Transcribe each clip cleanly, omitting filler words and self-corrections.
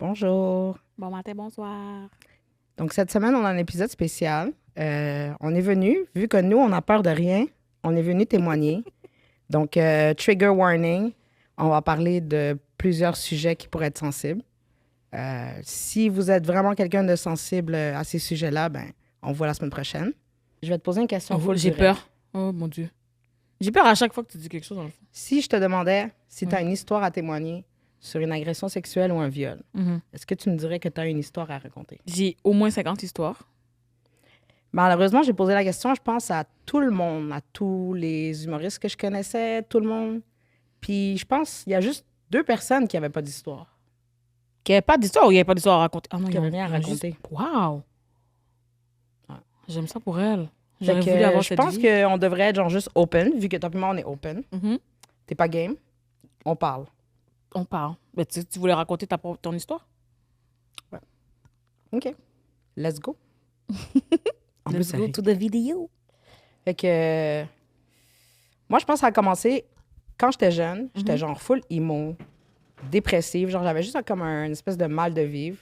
Bonjour. Bon matin, bonsoir. Donc, cette semaine, on a un épisode spécial. On est venu, vu que nous, on n'a peur de rien, on est venu témoigner. Donc, trigger warning, on va parler de plusieurs sujets qui pourraient être sensibles. Si vous êtes vraiment quelqu'un de sensible à ces sujets-là, ben, on vous voit la semaine prochaine. Je vais te poser une question. J'ai peur. Oh mon Dieu. J'ai peur à chaque fois que tu dis quelque chose dans le fond. Si je te demandais si tu as une histoire à témoigner sur une agression sexuelle ou un viol, est-ce que tu me dirais que tu as une histoire à raconter? J'ai au moins 50 histoires. Malheureusement, j'ai posé la question, je pense, à tout le monde, à tous les humoristes que je connaissais, tout le monde. Puis je pense qu'il y a juste 2 personnes qui n'avaient pas d'histoire. Qu'il n'y avait pas d'histoire ou il n'y avait pas d'histoire à raconter? Ah non, Qui n'avaient rien à raconter. Wow! Ouais. J'aime ça pour elle. Fait J'aurais que, voulu avoir je cette pense vie. qu'on devrait être genre juste open, vu que toi et moi, on est open. T'es pas game, on parle. On parle. Mais tu voulais raconter ton histoire? OK. Let's go. En plus, Let's ça go rit. to the video. Fait que moi, je pense que ça a commencé quand j'étais jeune. J'étais genre full emo, dépressive. Genre, j'avais juste comme une espèce de mal de vivre.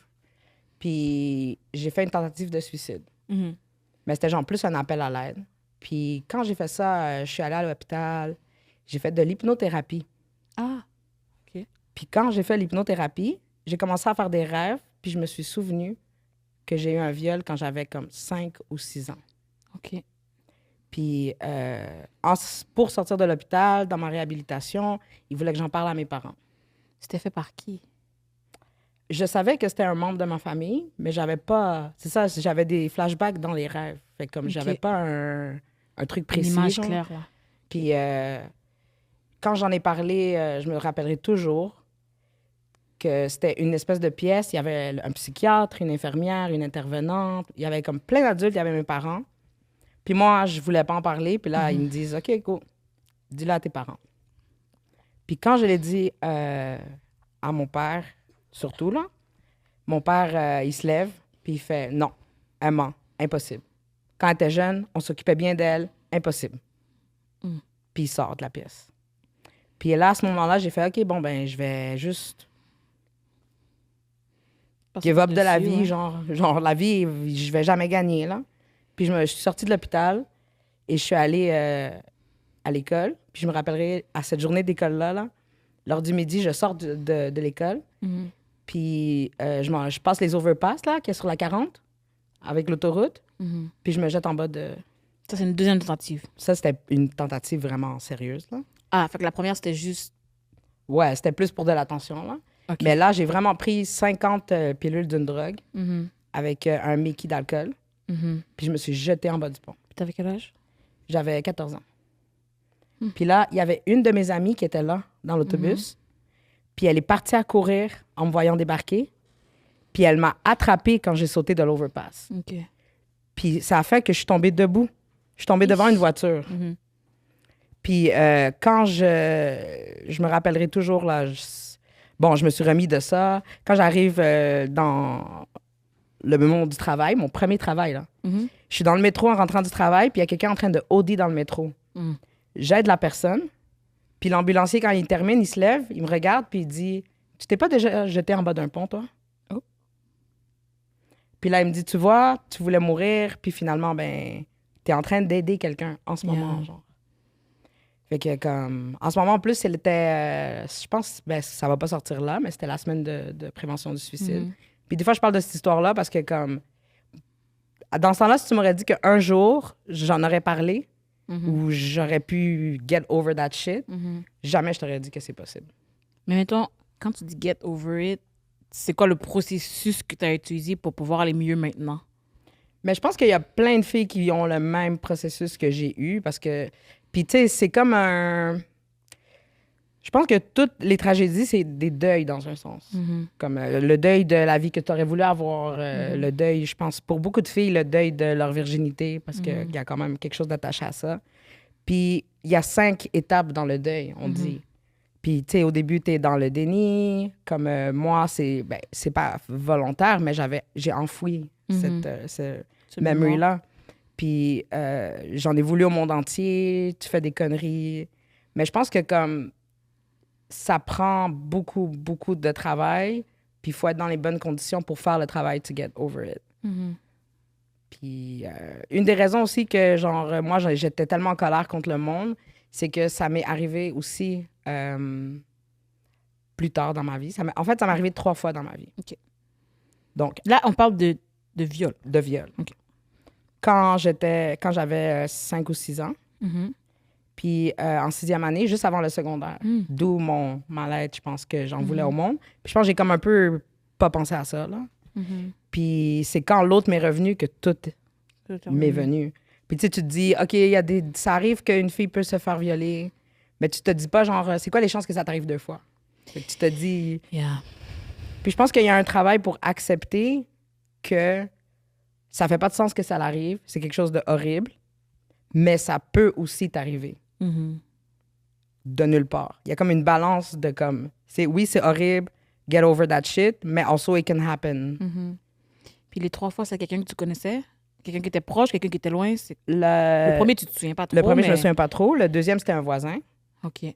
Puis j'ai fait une tentative de suicide. Mais c'était genre plus un appel à l'aide. Puis quand j'ai fait ça, je suis allée à l'hôpital. J'ai fait de l'hypnothérapie. Ah, OK. Puis quand j'ai fait l'hypnothérapie, j'ai commencé à faire des rêves. Puis je me suis souvenue que j'ai eu un viol quand j'avais comme 5 ou 6 ans. OK. Puis pour sortir de l'hôpital, dans ma réhabilitation, ils voulaient que j'en parle à mes parents. C'était fait par qui? Je savais que c'était un membre de ma famille, mais j'avais pas... C'est ça, j'avais des flashbacks dans les rêves. Fait que comme OK. j'avais pas un truc précis. Une image genre. claire, là. Puis quand j'en ai parlé, je me rappellerai toujours que c'était une espèce de pièce. Il y avait un psychiatre, une infirmière, une intervenante. Il y avait comme plein d'adultes, il y avait mes parents. Puis moi, je voulais pas en parler. Puis là, ils me disent, OK, go, dis-le à tes parents. Puis quand je l'ai dit à mon père, surtout, là, mon père, il se lève, puis il fait, non, elle ment, impossible. Quand elle était jeune, on s'occupait bien d'elle, impossible. Puis il sort de la pièce. Puis là, à ce moment-là, j'ai fait, OK, bon, ben, je vais juste give up de la vie, genre la vie, je vais jamais gagner, là. Puis je suis sortie de l'hôpital et je suis allée à l'école. Puis je me rappellerai, à cette journée d'école-là, là, lors du midi, je sors de l'école. Puis je passe les overpass, là, qui est sur la 40, avec l'autoroute. Puis je me jette en bas de... Ça, c'est une deuxième tentative. Ça, c'était une tentative vraiment sérieuse, là. Ah, fait que la première, c'était juste... Ouais, c'était plus pour de l'attention, là. OK. Mais là, j'ai vraiment pris 50 pilules d'une drogue avec un Mickey d'alcool. Puis je me suis jetée en bas du pont. Puis t'avais quel âge? J'avais 14 ans. Puis là, il y avait une de mes amies qui était là, dans l'autobus. Puis elle est partie à courir en me voyant débarquer. Puis elle m'a attrapée quand j'ai sauté de l'overpass. OK. Puis ça a fait que je suis tombée debout. Je suis tombée devant une voiture. Puis quand je me rappellerai toujours, là, je me suis remis de ça. Quand j'arrive dans le moment du travail, mon premier travail, là, je suis dans le métro en rentrant du travail, puis il y a quelqu'un en train de OD dans le métro. J'aide la personne, puis l'ambulancier, quand il termine, il se lève, il me regarde, puis il dit « Tu t'es pas déjà jeté en bas d'un pont, toi? » Oh. Puis là, il me dit « Tu vois, tu voulais mourir, puis finalement, ben, t'es en train d'aider quelqu'un en ce moment, genre. » Fait que comme... En ce moment, en plus, elle était... je pense, ben, ça va pas sortir là, mais c'était la semaine de prévention du suicide. Puis des fois, je parle de cette histoire-là parce que comme... Dans ce temps-là, si tu m'aurais dit qu'un jour, j'en aurais parlé, ou j'aurais pu get over that shit, jamais je t'aurais dit que c'est possible. Mais mettons, quand tu dis get over it, c'est quoi le processus que tu as utilisé pour pouvoir aller mieux maintenant? Mais je pense qu'il y a plein de filles qui ont le même processus que j'ai eu parce que... Puis tu sais, c'est comme un... Je pense que toutes les tragédies, c'est des deuils dans un sens. Comme le deuil de la vie que tu aurais voulu avoir, le deuil, je pense, pour beaucoup de filles, le deuil de leur virginité, parce qu'il y a quand même quelque chose d'attaché à ça. Puis il y a 5 étapes dans le deuil, on dit. Puis tu sais, au début, tu es dans le déni. Comme moi, c'est pas volontaire, mais j'ai enfoui cette memory-là. Puis j'en ai voulu au monde entier, tu fais des conneries. Mais je pense que comme ça prend beaucoup, beaucoup de travail Puis il faut être dans les bonnes conditions pour faire le travail to get over it. Mhm. Puis une des raisons aussi que, genre, moi, j'étais tellement en colère contre le monde, c'est que ça m'est arrivé aussi plus tard dans ma vie. En fait, ça m'est arrivé 3 fois dans ma vie. OK. Donc, Là, on parle de viol. de viol. OK. Quand j'avais 5 ou 6 ans, Mhm. puis en 6e année, juste avant le secondaire. Mm. D'où mon mal-être, je pense que j'en voulais au monde. Puis je pense que j'ai comme un peu pas pensé à ça, là. Mhm. Puis c'est quand l'autre m'est revenu que tout m'est venu. Puis tu sais, tu te dis, OK, ça arrive qu'une fille peut se faire violer, mais tu te dis pas, genre, c'est quoi les chances que ça t'arrive 2 fois? Fait que tu te dis... Yeah. Puis je pense qu'il y a un travail pour accepter que ça fait pas de sens que ça l'arrive, c'est quelque chose de horrible, mais ça peut aussi t'arriver Mhm. de nulle part. Il y a comme une balance de comme, oui, c'est horrible, get over that shit, mais also it can happen. Mhm. Puis les 3 fois, c'est quelqu'un que tu connaissais? Quelqu'un qui était proche, quelqu'un qui était loin? Le Le premier, tu te souviens pas trop, le premier, je me mais- souviens pas trop. Le deuxième, c'était un voisin. OK.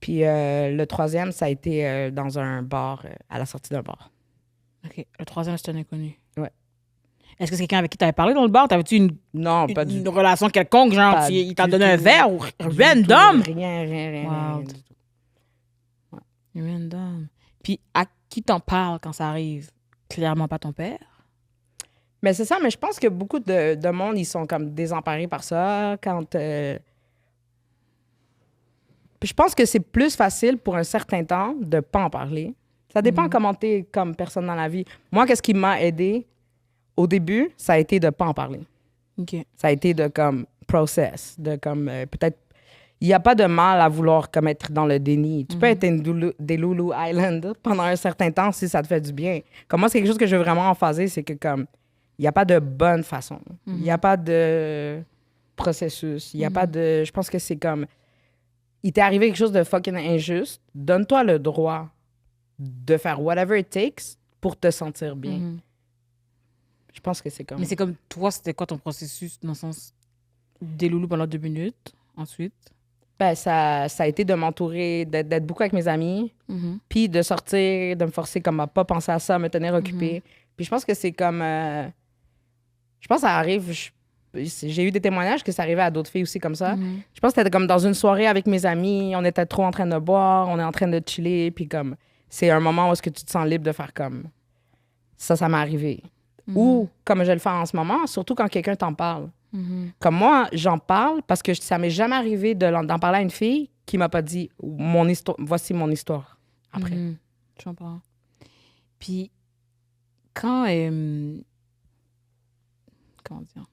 Puis le troisième, ça a été dans un bar, à la sortie d'un bar. OK. Le troisième, c'est un inconnu. Ouais. Est-ce que c'est quelqu'un avec qui tu avais parlé dans le bar? T'avais-tu Non, pas du une tout. relation quelconque? Genre, Pas il t'a du donné un tout. verre ou Du random? tout. Rien Wow. du tout. Random. Puis à qui t'en parles quand ça arrive? Clairement pas ton père. Mais c'est ça, mais je pense que beaucoup de monde, ils sont comme désemparés par ça. Puis je pense que c'est plus facile pour un certain temps de pas en parler. Ça dépend comment t'es comme personne dans la vie. Moi, qu'est-ce qui m'a aidé au début, ça a été de pas en parler. OK. Ça a été de comme process, de comme peut-être il n'y a pas de mal à vouloir comme être dans le déni. Tu peux être des Lulu Island pendant un certain temps si ça te fait du bien. Comme moi, c'est quelque chose que je veux vraiment emphaser, c'est que comme il n'y a pas de bonne façon. Il n'y a pas de processus. Il n'y a pas de... Je pense que c'est comme... Il t'est arrivé quelque chose de fucking injuste. Donne-toi le droit de faire whatever it takes pour te sentir bien. Mhm. Je pense que c'est comme... Mais c'est comme toi, c'était quoi ton processus dans le sens des loulous pendant 2 minutes, ensuite? Ben, ça a été de m'entourer, d'être beaucoup avec mes amis, Mhm. puis de sortir, de me forcer comme à pas penser à ça, à me tenir occupée. Puis je pense que c'est comme... je pense que ça arrive... J'ai eu des témoignages que ça arrivait à d'autres filles aussi comme ça. Je pense que c'était comme dans une soirée avec mes amis, on était trop en train de boire, on est en train de chiller, puis comme... C'est un moment où est-ce que tu te sens libre de faire comme... Ça m'est arrivé. Ou comme je le fais en ce moment, surtout quand quelqu'un t'en parle. Comme moi, j'en parle parce que ça m'est jamais arrivé d'en parler à une fille qui m'a pas dit mon histoire, voici mon histoire après. Mhm. Je comprends. Puis, quand... comment dire?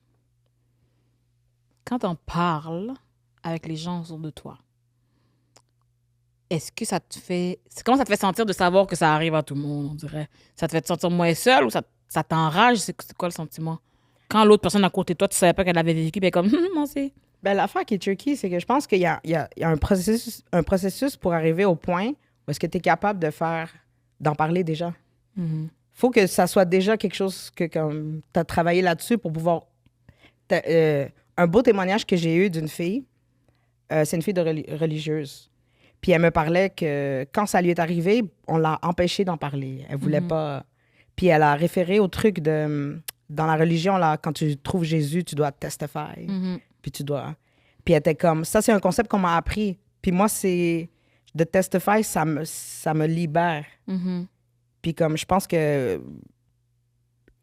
Quand t'en parles avec les gens autour de toi, est-ce que ça te fait... Comment ça te fait sentir de savoir que ça arrive à tout le monde, on dirait? Ça te fait te sentir moins seul ou ça t'enrage? C'est quoi le sentiment? Quand l'autre personne à côté de toi, tu savais pas qu'elle avait vécu, puis elle est comme, moi aussi. Ben, l'affaire qui est tricky, c'est que je pense qu'il y a un processus pour arriver au point où est-ce que tu es capable d'en parler déjà. Faut que ça soit déjà quelque chose que comme tu as travaillé là-dessus pour pouvoir... un beau témoignage que j'ai eu d'une fille, c'est une fille de religieuse. Puis elle me parlait que quand ça lui est arrivé, on l'a empêchée d'en parler. Elle voulait pas... Puis elle a référé au truc de... Dans la religion, là, quand tu trouves Jésus, tu dois testify. Puis tu dois... Puis elle était comme... Ça, c'est un concept qu'on m'a appris. Puis moi, c'est... De testify, ça me libère. Puis comme je pense que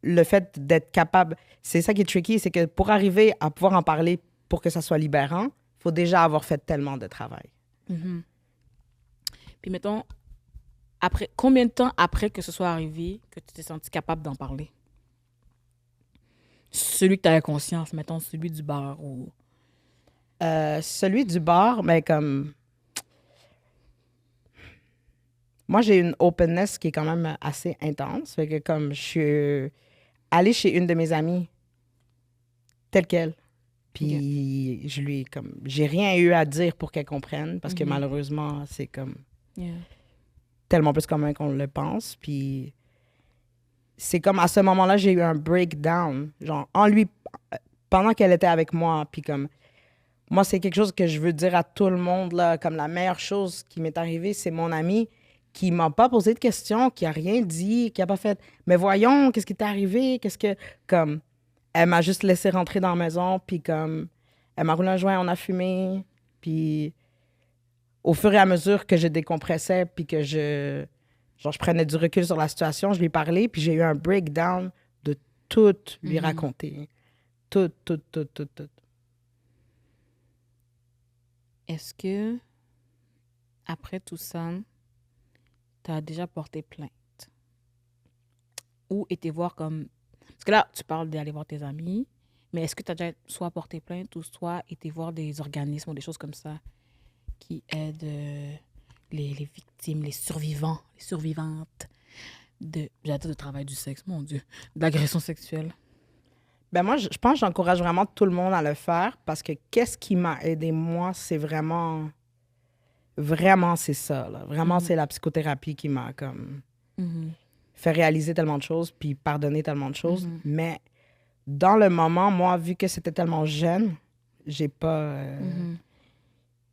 le fait d'être capable... C'est ça qui est tricky, c'est que pour arriver à pouvoir en parler pour que ça soit libérant, il faut déjà avoir fait tellement de travail. Puis mettons, combien de temps après que ce soit arrivé que tu t'es senti capable d'en parler? Celui que tu avais conscience, mettons, celui du bar ou... Celui du bar, mais comme... Moi, j'ai une openness qui est quand même assez intense. Fait que comme je suis allée chez une de mes amies, telle qu'elle, puis je lui comme... J'ai rien eu à dire pour qu'elle comprenne, parce que malheureusement, c'est comme tellement plus commun qu'on le pense. Puis c'est comme à ce moment-là, j'ai eu un breakdown, genre pendant qu'elle était avec moi, puis comme... Moi, c'est quelque chose que je veux dire à tout le monde, là, comme la meilleure chose qui m'est arrivée, c'est mon amie qui m'a pas posé de questions, qui a rien dit, qui a pas fait « Mais voyons, qu'est-ce qui t'est arrivé? Qu'est-ce que... » Comme, elle m'a juste laissé rentrer dans la maison, puis comme, elle m'a roulé un joint, on a fumé, puis au fur et à mesure que je décompressais, puis que je prenais du recul sur la situation, je lui ai parlé, puis j'ai eu un breakdown de tout lui raconter. Tout. Est-ce que, après tout ça, tu as déjà porté plainte? Ou été voir comme... Parce que là, tu parles d'aller voir tes amis, mais est-ce que tu as déjà soit porté plainte ou soit été voir des organismes ou des choses comme ça qui aident les victimes, les survivants, les survivantes de travail du sexe, mon Dieu, d'agression sexuelle? Ben moi, je pense que j'encourage vraiment tout le monde à le faire parce que qu'est-ce qui m'a aidé, moi, c'est vraiment c'est ça. Là. Vraiment, c'est la psychothérapie qui m'a comme fait réaliser tellement de choses puis pardonner tellement de choses. Mais dans le moment, moi, vu que c'était tellement jeune, j'ai pas...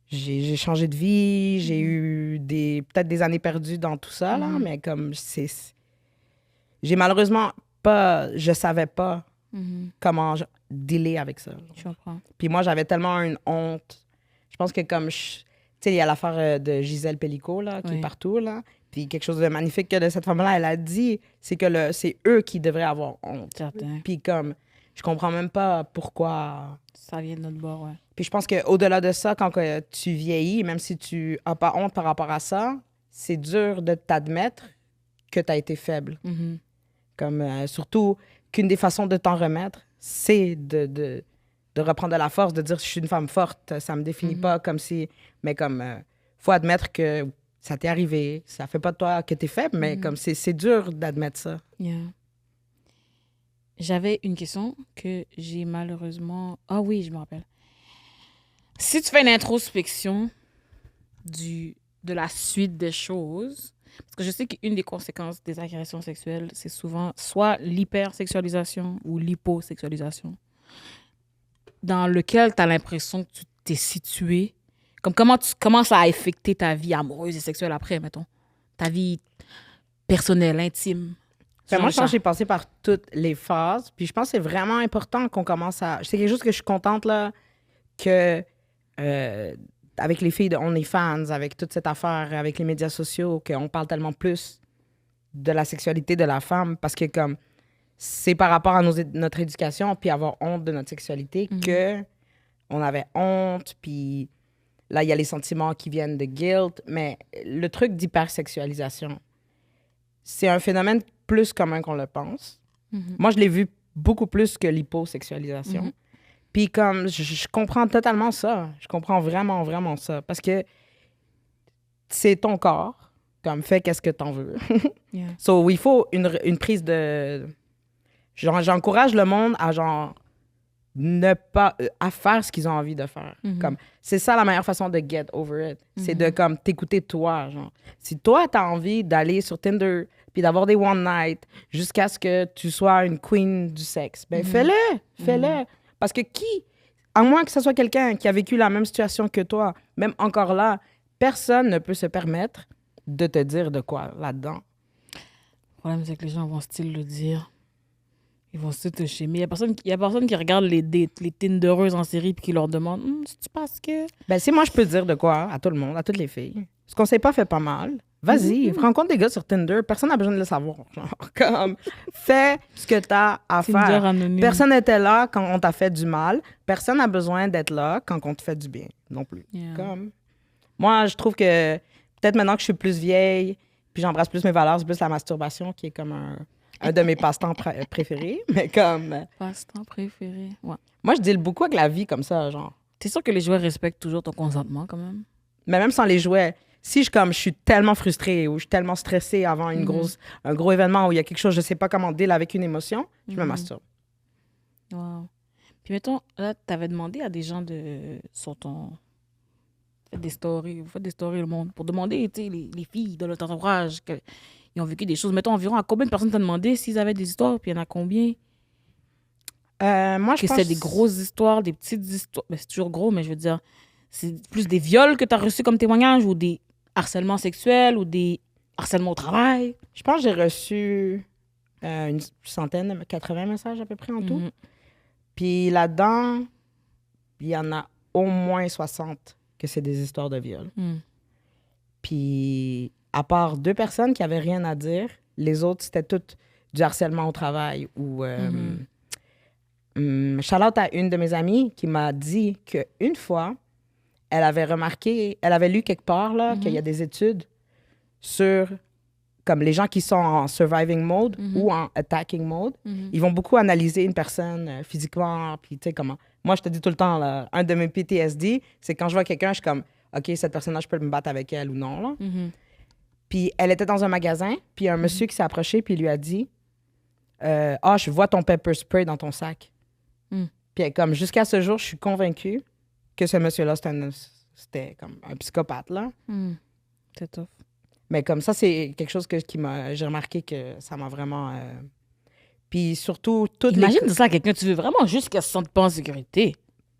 J'ai changé de vie, j'ai eu peut-être des années perdues dans tout ça, là, mais comme j'ai malheureusement pas... Je savais pas comment dealer avec ça. Je comprends. Puis moi, j'avais tellement une honte. Je pense que comme... Tu sais, il y a l'affaire de Gisèle Pellico, là, qui est partout, là. Puis quelque chose de magnifique que de cette femme-là, elle a dit, c'est que c'est eux qui devraient avoir honte. Certain. Puis comme, je comprends même pas pourquoi... Ça vient de notre bord, ouais. Puis je pense qu'au-delà de ça, quand que tu vieillis, même si tu as pas honte par rapport à ça, c'est dur de t'admettre que tu as été faible. Comme, surtout qu'une des façons de t'en remettre, c'est de reprendre de la force, de dire « je suis une femme forte, ça me définit pas comme si... » Mais comme, faut admettre que ça t'est arrivé, ça fait pas de toi que t'es faible, mais comme c'est dur d'admettre ça. Yeah. J'avais une question que j'ai malheureusement... Ah oui, je me rappelle. Si tu fais une introspection de la suite des choses, parce que je sais qu'une des conséquences des agressions sexuelles, c'est souvent soit l'hypersexualisation ou l'hyposexualisation, dans lequel tu as l'impression que tu t'es situé. Comme comment ça a affecté ta vie amoureuse et sexuelle après, mettons? Ta vie personnelle, intime. Ben moi, je pense que j'ai passé par toutes les phases. Puis je pense que c'est vraiment important qu'on commence à... C'est quelque chose que je suis contente, là, que avec les filles de OnlyFans, avec toute cette affaire, avec les médias sociaux, qu'on parle tellement plus de la sexualité de la femme parce que comme c'est par rapport à notre éducation puis avoir honte de notre sexualité que on avait honte. Puis là, il y a les sentiments qui viennent de guilt. Mais le truc d'hypersexualisation, c'est un phénomène plus commun qu'on le pense. Moi, je l'ai vu beaucoup plus que l'hyposexualisation. Puis comme, je comprends totalement ça. Je comprends vraiment, vraiment ça. Parce que c'est ton corps. Comme, fais qu'est-ce que t'en veux. So, il faut une prise de... Genre, j'encourage le monde à, genre, ne pas... à faire ce qu'ils ont envie de faire. Comme, c'est ça la meilleure façon de get over it. C'est de, comme, t'écouter toi, genre. Si toi, t'as envie d'aller sur Tinder puis d'avoir des one night jusqu'à ce que tu sois une queen du sexe, ben fais-le. Parce que à moins que ce soit quelqu'un qui a vécu la même situation que toi, même encore là, personne ne peut se permettre de te dire de quoi là-dedans. Le problème, c'est que les gens vont style le dire. Ils vont se te chémer. Il y a personne qui regarde les Tindereuses en série puis qui leur demande c'est-tu parce que... Ben, si moi, je peux dire de quoi à tout le monde, à toutes les filles. Ce qu'on sait pas fait pas mal. Vas-y, rencontre des gars sur Tinder. Personne n'a besoin de le savoir. Genre, comme, fais ce que t'as à faire. Anonyme. Personne n'était là quand on t'a fait du mal. Personne n'a besoin d'être là quand on te fait du bien non plus. Comme, moi, je trouve que peut-être maintenant que je suis plus vieille puis j'embrasse plus mes valeurs, c'est plus la masturbation qui est comme un de mes passe-temps préférés. Mais comme... Passe-temps préféré, ouais. Moi, je deal beaucoup avec la vie comme ça, genre. T'es sûr que les joueurs respectent toujours ton consentement, quand même? Mais même sans les jouets, si je suis tellement frustrée ou je suis tellement stressée avant un gros événement où il y a quelque chose, je sais pas comment deal avec une émotion, je me masturbe. Wow. Puis mettons, là, t'avais demandé à des gens sur ton... Vous faites des stories, le monde, pour demander, tu sais, les filles de notre entourage, ils ont vécu des choses. Mettons, environ à combien de personnes t'as demandé s'ils avaient des histoires, puis il y en a combien? Moi, je pense... c'est des grosses histoires, des petites histoires. Ben, c'est toujours gros, mais je veux dire, c'est plus des viols que tu as reçus comme témoignage ou des harcèlements sexuels ou des... harcèlement au travail. Je pense que j'ai reçu une centaine, 80 messages à peu près en tout. Mhm. Puis là-dedans, il y en a au moins 60 que c'est des histoires de viol. Mhm. Puis à part 2 personnes qui avaient rien à dire, les autres, c'était toutes du harcèlement au travail ou... shout-out à une de mes amies qui m'a dit qu'une fois, elle avait remarqué, elle avait lu quelque part là, qu'il y a des études sur comme les gens qui sont en surviving mode ou en attacking mode, ils vont beaucoup analyser une personne physiquement, puis tu sais comment. Moi, je te dis tout le temps, là, un de mes PTSD, c'est quand je vois quelqu'un, je suis comme, OK, cette personne-là, je peux me battre avec elle ou non. Là. Puis elle était dans un magasin, puis il y a un monsieur qui s'est approché, puis il lui a dit, je vois ton pepper spray dans ton sac. Puis comme, jusqu'à ce jour, je suis convaincue que ce monsieur-là, c'était comme un psychopathe, là. C'est tough. Mais comme ça, c'est quelque chose j'ai remarqué que ça m'a vraiment... Puis surtout, toutes Imagine de ça à quelqu'un, tu veux vraiment juste qu'elle se sente pas en sécurité.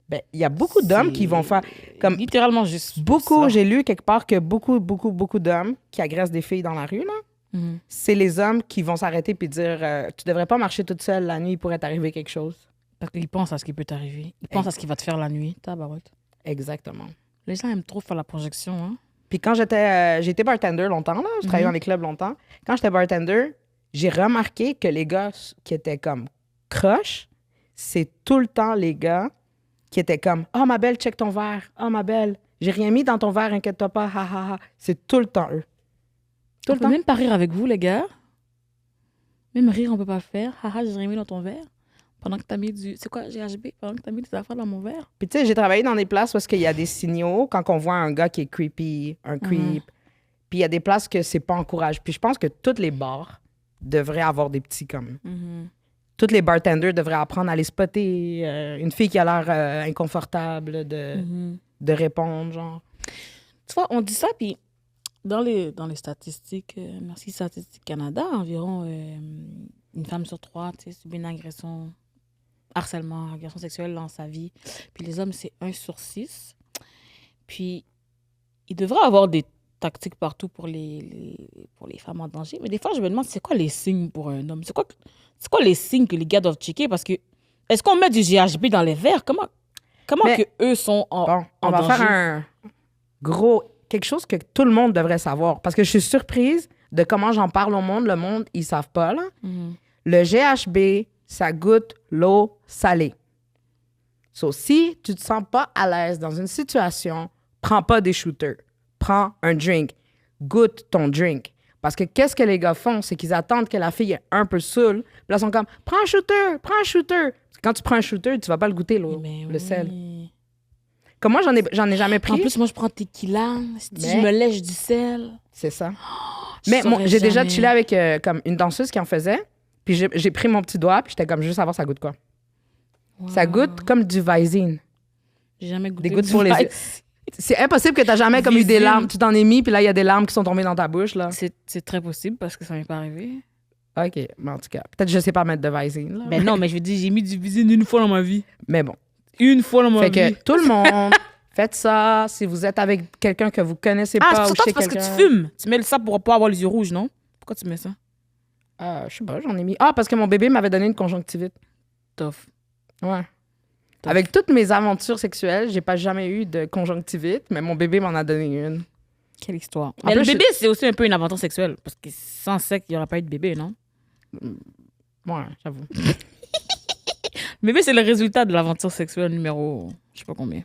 Ben, il y a beaucoup d'hommes qui vont faire... Comme littéralement juste beaucoup, ça. j'ai lu quelque part que beaucoup d'hommes qui agressent des filles dans la rue, là, c'est les hommes qui vont s'arrêter puis dire tu devrais pas marcher toute seule la nuit, il pourrait t'arriver quelque chose. Parce qu'ils pensent à ce qui peut t'arriver. Ils pensent à ce qui va te faire la nuit. Tabarouette. Exactement. Les gens aiment trop faire la projection, hein. Puis quand j'ai été bartender longtemps, là, je travaillais dans les clubs longtemps. Quand j'étais bartender, j'ai remarqué que les gars qui étaient comme croches, c'est tout le temps les gars qui étaient comme « Oh, ma belle, check ton verre. Oh, ma belle, j'ai rien mis dans ton verre, inquiète-toi pas. Ha, ha, ha. » C'est tout le temps eux. Tout le On peut temps. même pas rire avec vous, les gars. Même rire, on peut pas faire. Haha, j'ai rien mis dans ton verre. Pendant que t'as mis du... C'est quoi, GHB? Pendant que t'as mis des affaires dans mon verre. Puis tu sais, j'ai travaillé dans des places où il y a des signaux quand on voit un gars qui est creepy, un creep. Puis il y a des places que c'est pas encouragé. Puis je pense que tous les bars devraient avoir des petits comme... Tous les bartenders devraient apprendre à aller spotter une fille qui a l'air inconfortable de répondre, genre. Tu vois, on dit ça, puis dans les statistiques, merci Statistique Canada, environ une femme sur 3 subit une agression, harcèlement, agression sexuelle dans sa vie. Puis les hommes, c'est 1 sur 6. Puis il devrait avoir des tactiques partout pour les femmes en danger. Mais des fois, je me demande, c'est quoi les signes pour un homme? C'est quoi les signes que les gars doivent checker? Parce que, est-ce qu'on met du GHB dans les verres? Comment que eux sont en On va danger? faire un quelque chose que tout le monde devrait savoir. Parce que je suis surprise de comment j'en parle au monde. Le monde, ils savent pas, là. Le GHB, ça goûte l'eau salée. So, si tu te sens pas à l'aise dans une situation, prends pas des shooters. Prends un drink. Goûte ton drink. Parce que qu'est-ce que les gars font? C'est qu'ils attendent que la fille est un peu saoule. Puis là, ils sont comme, prends un shooter, prends un shooter. Quand tu prends un shooter, tu vas pas le goûter, le sel. Comme moi, j'en ai jamais pris. En plus, moi, je prends tequila. Si je me lèche du sel. C'est ça. Mais moi, j'ai déjà chillé avec comme une danseuse qui en faisait. Puis j'ai pris mon petit doigt, puis j'étais comme, juste savoir ça goûte quoi. Wow. Ça goûte comme du Visine. J'ai jamais goûté des gouttes pour les yeux. C'est impossible que tu n'as jamais comme eu des larmes. Tu t'en es mis, puis là, il y a des larmes qui sont tombées dans ta bouche. Là. C'est très possible parce que ça m'est pas arrivé. OK. Mais en tout cas, peut-être que je sais pas mettre de Visine. Là. Mais non, mais je veux dire, j'ai mis du Visine une fois dans ma vie. Mais bon. Une fois dans ma vie. Fait que tout le monde, faites ça. Si vous êtes avec quelqu'un que vous connaissez pas ou chez parce quelqu'un... que tu fumes. Tu mets ça pour pas avoir les yeux rouges, non? Pourquoi tu mets ça? Je sais pas, j'en ai mis. Ah, parce que mon bébé m'avait donné une conjonctivite. Tough. Ouais. Avec toutes mes aventures sexuelles, j'ai pas jamais eu de conjonctivite, mais mon bébé m'en a donné une. Quelle histoire. Mais le bébé, c'est aussi un peu une aventure sexuelle. Parce que sans sexe, il n'y aurait pas eu de bébé, non? Ouais, j'avoue. Le bébé, c'est le résultat de l'aventure sexuelle numéro... Je sais pas combien.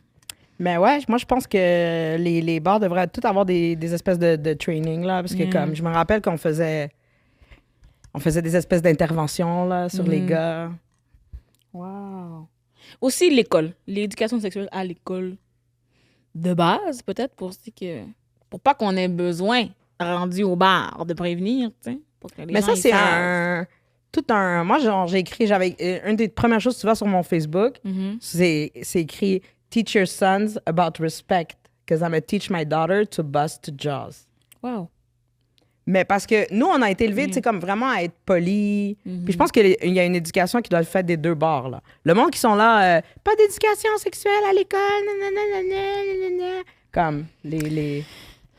Mais ouais, moi, je pense que les bars devraient tous avoir des espèces de training, là. Parce que comme, je me rappelle qu'on faisait des espèces d'interventions, là, sur les gars. Wow. Aussi l'école, l'éducation sexuelle à l'école de base, peut-être, pour pas qu'on ait besoin, rendu au bar, de prévenir, tu sais. Mais ça, c'est moi, genre, j'avais une des premières choses que tu vois sur mon Facebook, c'est écrit « Teach your sons about respect, because I'm going to teach my daughter to bust jaws. » Wow. Mais parce que nous, on a été élevés, tu sais, comme vraiment à être polis. Puis je pense qu'il y a une éducation qui doit être faite des deux bords, là. Le monde qui sont là, pas d'éducation sexuelle à l'école, nanana, nanana, nanana. Comme les...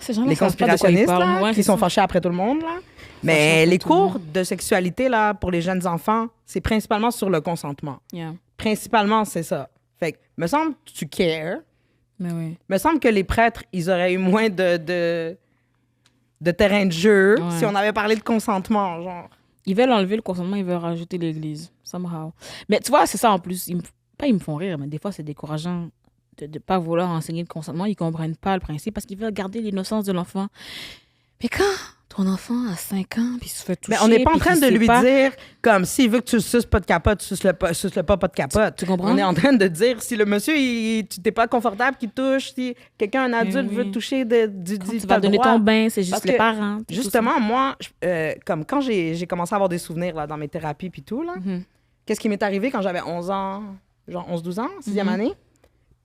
Ces gens-là les savent pas de quoi ils conspirationnistes, parlent. là, Ouais, qui c'est sont ça. fâchés après tout le monde, là. Mais après les tout le cours de sexualité, là, pour les jeunes enfants, c'est principalement sur le consentement. Yeah. Principalement, c'est ça. Fait que, me semble que tu cares. Mais oui. Me semble que les prêtres, ils auraient eu moins de terrain de jeu Ouais. si on avait parlé de consentement, genre. Ils veulent enlever le consentement, ils veulent rajouter l'église. Somehow. Mais tu vois, c'est ça en plus. Pas ils me font rire, mais des fois, c'est décourageant de ne pas vouloir enseigner le consentement. Ils comprennent pas le principe parce qu'ils veulent garder l'innocence de l'enfant. Mais quand ton enfant a 5 ans, puis il se fait toucher, Mais on n'est pas en puis train qu'il de sait lui pas, dire, comme, s'il veut que tu suces pas de capote, suce-le pas de capote. Tu comprends? On est en train de dire, si le monsieur, tu t'es pas confortable qu'il touche, si quelqu'un, un adulte, oui. veut te toucher, Quand tu t'as vas le donner droit. ton bain, c'est juste Parce les que, parents. puis tout Justement, moi, comme quand j'ai commencé à avoir des souvenirs là, dans mes thérapies puis tout, là, ça. Mhm. qu'est-ce qui m'est arrivé quand j'avais 11 ans, genre 11-12 ans, 6e Mhm. année?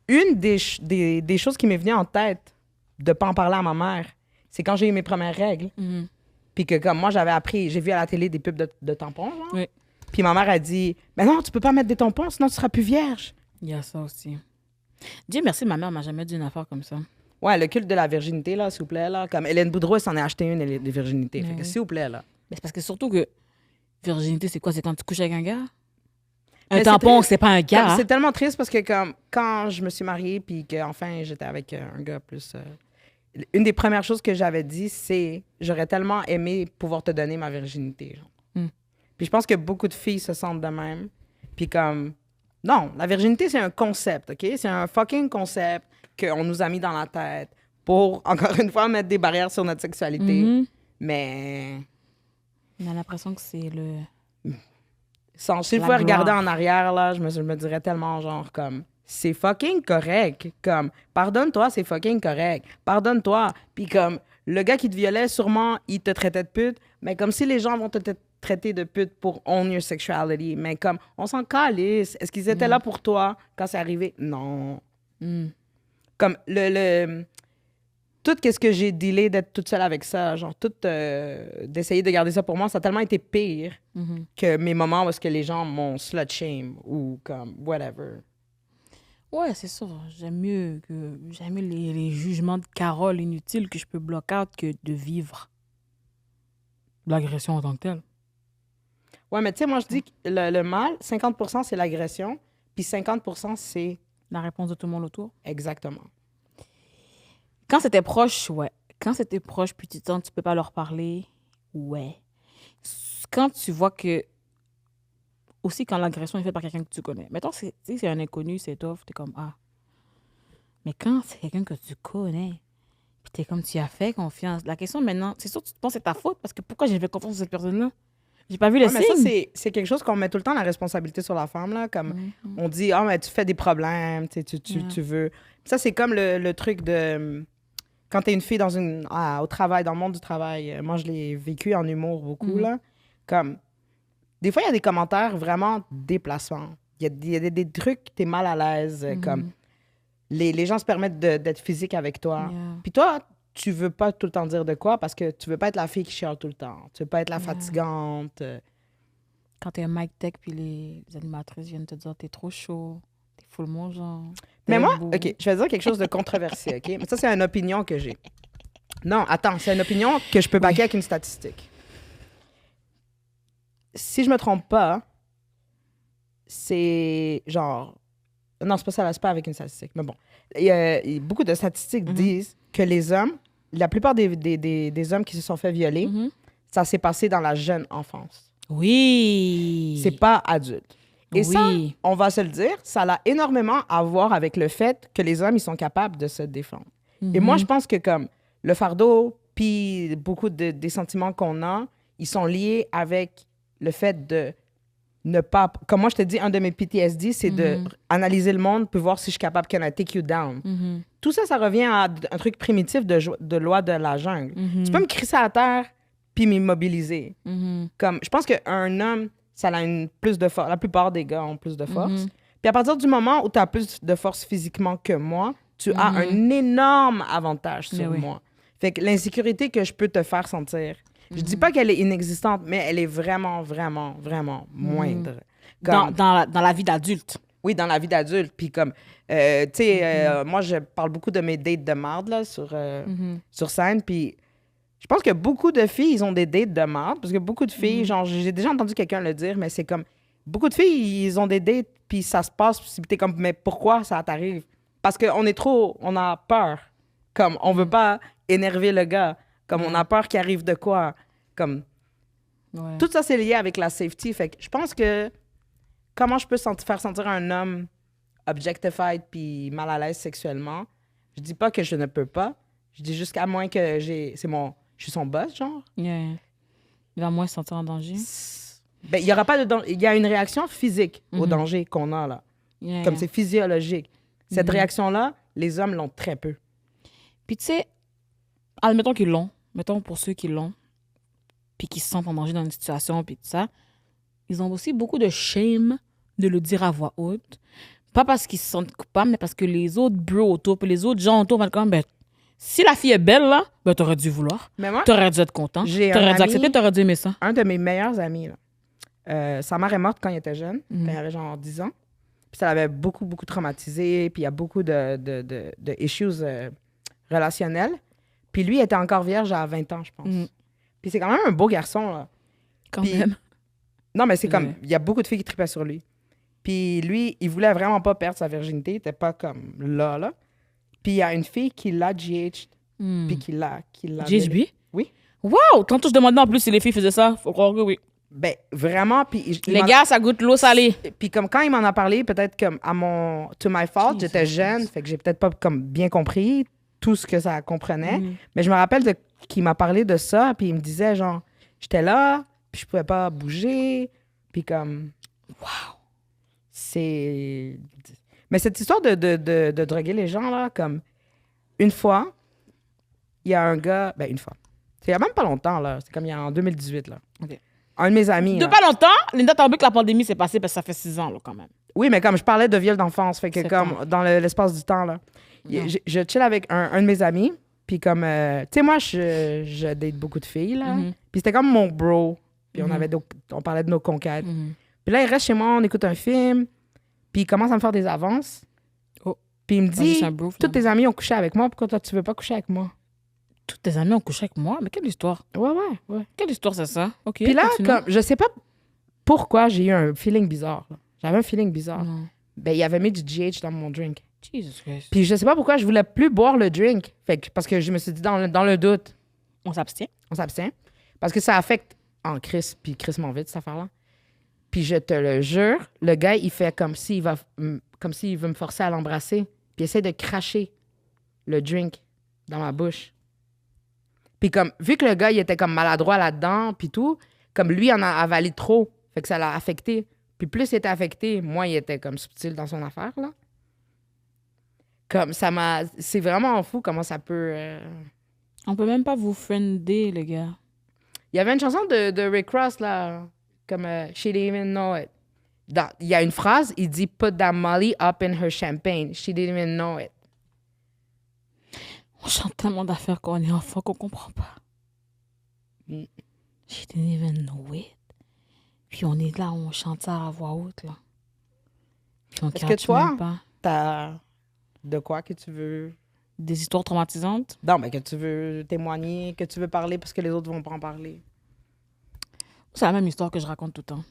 Une des choses qui m'est venue en tête de pas en parler à ma mère, c'est quand j'ai eu mes premières règles. Mhm. Puis que comme moi, j'avais appris, j'ai vu à la télé des pubs de tampons, genre. Oui. Puis ma mère a dit, mais non, tu peux pas mettre des tampons, sinon tu seras plus vierge. Il y a ça aussi. Dieu merci, ma mère m'a jamais dit une affaire comme ça. Ouais, le culte de la virginité, là, s'il vous plaît, là. Comme Hélène Boudreau, elle s'en est acheté une, des virginités. Fait que oui. s'il vous plaît, là. Mais c'est parce que surtout que virginité, c'est quoi? C'est quand tu couches avec un gars? Un Mais c'est tampon, triste. c'est pas un Comme, gars. c'est tellement triste parce que comme quand je me suis mariée puis qu'enfin j'étais avec un gars plus une des premières choses que j'avais dit c'est j'aurais tellement aimé pouvoir te donner ma virginité genre. Mm. Puis je pense que beaucoup de filles se sentent de même puis comme non, la virginité c'est un concept, OK? C'est un fucking concept qu'on nous a mis dans la tête pour encore une fois mettre des barrières sur notre sexualité. Mhm. Mais On a l'impression que c'est le... s'il La faut regarder gloire. en arrière, là, je me dirais tellement genre comme c'est fucking correct. Comme pardonne-toi, c'est fucking correct. Pardonne-toi. Puis comme le gars qui te violait, sûrement, il te traitait de pute. Mais comme si les gens vont te traiter de pute pour own your sexuality. Mais comme on s'en calisse. Est-ce qu'ils étaient là pour toi quand c'est arrivé? Non. Mm. Comme tout ce que j'ai dealé d'être toute seule avec ça, genre tout d'essayer de garder ça pour moi, ça a tellement été pire Mhm. que mes moments où est-ce que les gens m'ont slut shame ou comme whatever. Ouais, c'est ça. J'aime mieux les jugements de Carole inutiles que je peux block out que de vivre l'agression en tant que telle. Ouais, mais tu sais, moi je dis que le mal, 50% c'est l'agression, puis 50% c'est La réponse de tout le monde autour. exactement. Quand c'était proche, ouais. Quand c'était proche, puis tu sens que tu peux pas leur parler, ouais. Quand tu vois que... Aussi, quand l'agression est faite par quelqu'un que tu connais. Mettons, tu sais, c'est un inconnu, c'est tough, t'es comme, ah. Mais quand c'est quelqu'un que tu connais, puis t'es comme, tu as fait confiance. La question maintenant, c'est sûr que tu te penses que c'est ta faute, parce que pourquoi j'ai fait confiance à cette personne-là? J'ai pas vu le Ouais, mais ça, signe. c'est quelque chose qu'on met tout le temps la responsabilité sur la femme, là. Comme Mhm. on dit, ah, mais tu fais des problèmes, tu sais, Ouais. tu veux. Ça, c'est comme le truc de. Quand t'es une fille au travail, dans le monde du travail, moi, je l'ai vécu en humour beaucoup, Mhm. là. Comme. Des fois, il y a des commentaires vraiment déplaçants. Il y a des trucs, t'es mal à l'aise, comme. Les gens se permettent d'être physiques avec toi. Yeah. Puis toi, tu veux pas tout le temps dire de quoi parce que tu veux pas être la fille qui chiale tout le temps. Tu veux pas être la fatigante. Quand t'es un mic tech, puis les animatrices viennent te dire, t'es trop chaud, t'es full mon genre. Mais t'es moi, beau. OK, je vais dire quelque chose de controversé, OK? Mais ça, c'est une opinion que j'ai. Non, attends, c'est une opinion que je peux baquer avec une statistique. Si je me trompe pas, c'est genre... Non, c'est pas ça, c'est pas avec une statistique, mais bon. Il y a beaucoup de statistiques disent que les hommes, la plupart des hommes qui se sont fait violer, Mhm. ça s'est passé dans la jeune enfance. Oui. C'est pas adulte. Et ça, Oui. on va se le dire, ça a énormément à voir avec le fait que les hommes, ils sont capables de se défendre. Et moi, je pense que comme le fardeau, puis beaucoup des sentiments qu'on a, ils sont liés avec le fait de ne pas... Comme moi, je te dis, un de mes PTSD, c'est de analyser le monde, puis voir si je suis capable can I take you down. Mhm. Tout ça, ça revient à un truc primitif de loi de la jungle. Tu peux me crisser à terre, puis m'immobiliser. Mhm. Comme, je pense qu'un homme, ça a plus de force. La plupart des gars ont plus de force. Mhm. Puis à partir du moment où tu as plus de force physiquement que moi, tu as un énorme avantage sur Mais oui. moi. Fait que l'insécurité que je peux te faire sentir, je dis pas qu'elle est inexistante, mais elle est vraiment, vraiment, vraiment moindre. Comme, Dans la vie d'adulte. Oui, dans la vie d'adulte. Puis comme, tu sais, moi, je parle beaucoup de mes dates de marde, là, sur scène. Puis je pense que beaucoup de filles, ils ont des dates de marde. Parce que beaucoup de filles, genre, j'ai déjà entendu quelqu'un le dire, mais c'est comme, beaucoup de filles, ils ont des dates, puis ça se passe, puis t'es comme, mais pourquoi ça t'arrive? Parce qu'on est trop, on a peur. Comme, on veut pas énerver le gars. Comme, on a peur qu'il arrive de quoi. Comme, tout ça, c'est lié avec la safety. Fait que je pense que comment je peux faire sentir un homme objectified puis mal à l'aise sexuellement, je dis pas que je ne peux pas. Je dis jusqu'à moins que je suis son boss, genre. Yeah. Il va moins se sentir en danger. Ben, il y aura pas de danger. Il y a une réaction physique au danger qu'on a, là. Yeah. Comme c'est physiologique. Cette réaction-là, les hommes l'ont très peu. Puis tu sais, admettons qu'ils l'ont. Mettons pour ceux qui l'ont. Puis qui se sentent en danger dans une situation, puis tout ça. Ils ont aussi beaucoup de shame de le dire à voix haute. Pas parce qu'ils se sentent coupables, mais parce que les autres bros autour, puis les autres gens autour vont être comme, ben, si la fille est belle, là, ben, t'aurais dû vouloir. Mais moi, t'aurais dû être content. T'aurais dû accepter, t'aurais dû aimer ça. Un de mes meilleurs amis, là. Sa mère est morte quand il était jeune, quand il avait genre 10 ans. Puis ça l'avait beaucoup, beaucoup traumatisé. Puis il y a beaucoup de issues relationnels. Puis lui, il était encore vierge à 20 ans, je pense. Puis c'est quand même un beau garçon, là. Quand même. Non, mais c'est comme... Il y a beaucoup de filles qui tripaient sur lui. Puis lui, il voulait vraiment pas perdre sa virginité. Il était pas comme là. Puis il y a une fille qui l'a GH. Puis qui l'a... GHB? Oui. Wow! Tantôt, je demandais en plus si les filles faisaient ça. Faut croire que oui. Ben, vraiment. Puis les gars, ça goûte l'eau salée. Puis comme quand il m'en a parlé, peut-être comme to my fault, j'étais jeune, fait que j'ai peut-être pas comme bien compris tout ce que ça comprenait. Mais je me rappelle qu'il m'a parlé de ça, puis il me disait genre, j'étais là, puis je pouvais pas bouger, puis comme... Wow! C'est... Mais cette histoire de droguer les gens, là, comme... Une fois, il y a un gars... Ben, une fois. C'est il y a même pas longtemps, là. C'est comme il y a en 2018, là. OK. Un de mes amis... De pas longtemps, Linda, t'as oublié que la pandémie s'est passée parce que ça fait 6 ans, là, quand même. Oui, mais comme je parlais de viol d'enfance, fait que comme dans l'espace du temps, là. Je chill avec un de mes amis, puis comme... tu sais, moi, je date beaucoup de filles, là. Puis c'était comme mon bro. Puis on parlait de nos conquêtes. Puis là, il reste chez moi, on écoute un film, puis il commence à me faire des avances. Oh. Puis il me dit, bro, tous tes amis ont couché avec moi, pourquoi toi, tu veux pas coucher avec moi? Tous tes amis ont couché avec moi? Mais quelle histoire? Ouais. Quelle histoire c'est ça? OK. Puis là, comme, je sais pas pourquoi j'ai eu un feeling bizarre. Là. J'avais un feeling bizarre. Non. Ben, il avait mis du GH dans mon drink. Jesus Christ. Puis je sais pas pourquoi je voulais plus boire le drink. Fait que, parce que je me suis dit, dans le doute, On s'abstient? on s'abstient. Parce que ça affecte en crise, puis crissement vite, cette affaire-là. Puis je te le jure, le gars, il fait comme s'il veut me forcer à l'embrasser. Puis il essaie de cracher le drink dans ma bouche. Puis comme, vu que le gars, il était comme maladroit là-dedans, puis tout, comme lui, il en a avalé trop. Fait que ça l'a affecté. Puis plus il était affecté, moins il était comme subtil dans son affaire, là. Comme ça m'a... C'est vraiment fou comment ça peut... On peut même pas vous friender, les gars. Il y avait une chanson de Rick Ross, là, comme She Didn't Even Know It. Il y a une phrase, il dit « Put that Molly up in her champagne. She didn't even know it. » On chante tellement d'affaires quand on est enfant qu'on comprend pas. She didn't even know it. Puis on est là, on chante ça à voix haute, là. Puis on Est-ce que catch toi, même pas. t'as de quoi que tu veux... Des histoires traumatisantes? Non, mais que tu veux témoigner, que tu veux parler parce que les autres vont pas en parler. C'est la même histoire que je raconte tout le temps.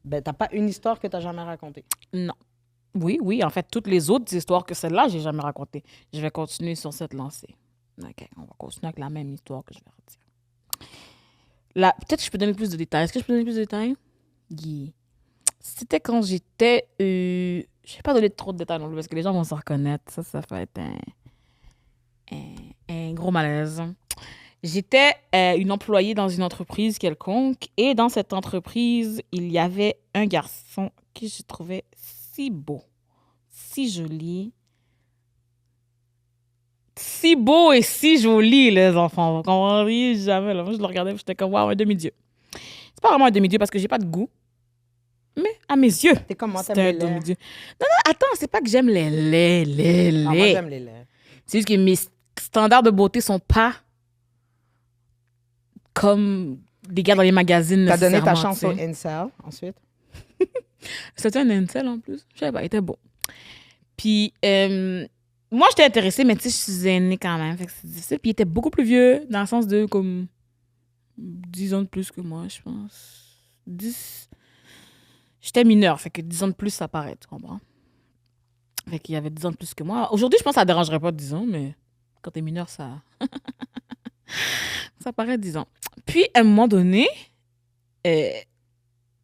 Ben, t'as pas une histoire que t'as jamais racontée. Non. Oui. En fait, toutes les autres histoires que celle-là, j'ai jamais racontées. Je vais continuer sur cette lancée. OK, on va continuer avec la même histoire que je vais redire. Peut-être que je peux donner plus de détails. Est-ce que je peux donner plus de détails? Yeah. C'était quand j'étais... je vais pas donner trop de détails non plus parce que les gens vont se reconnaître. Ça va être un gros malaise. J'étais une employée dans une entreprise quelconque et dans cette entreprise, il y avait un garçon que je trouvais si beau, si joli. Si beau et si joli, les enfants. Vous comprenez jamais. Là. Moi, je le regardais et j'étais comme, waouh, un demi-dieu. C'est pas vraiment un demi-dieu parce que j'ai pas de goût. Mais à mes yeux, T'es comme moi, c'est t'aimes un les laits. demi-dieu. Non, attends, c'est pas que j'aime les laits. Non, moi, j'aime les laits. C'est juste que mes standards de beauté sont pas comme des gars dans les magazines. T'as donné ta nécessairement, chance au tu sais. incel, ensuite? C'était un incel en plus. Je savais pas, il était beau. Puis, moi, j'étais intéressée, mais tu sais, je suis aînée quand même. Fait que c'est difficile. Puis, il était beaucoup plus vieux, dans le sens de comme 10 ans de plus que moi, je pense. 10. J'étais mineure, fait que 10 ans de plus, ça paraît, tu comprends? Fait qu'il y avait 10 ans de plus que moi. Aujourd'hui, je pense que ça ne dérangerait pas 10 ans, mais quand t'es mineur, ça... ça paraît 10 ans. Puis, à un moment donné,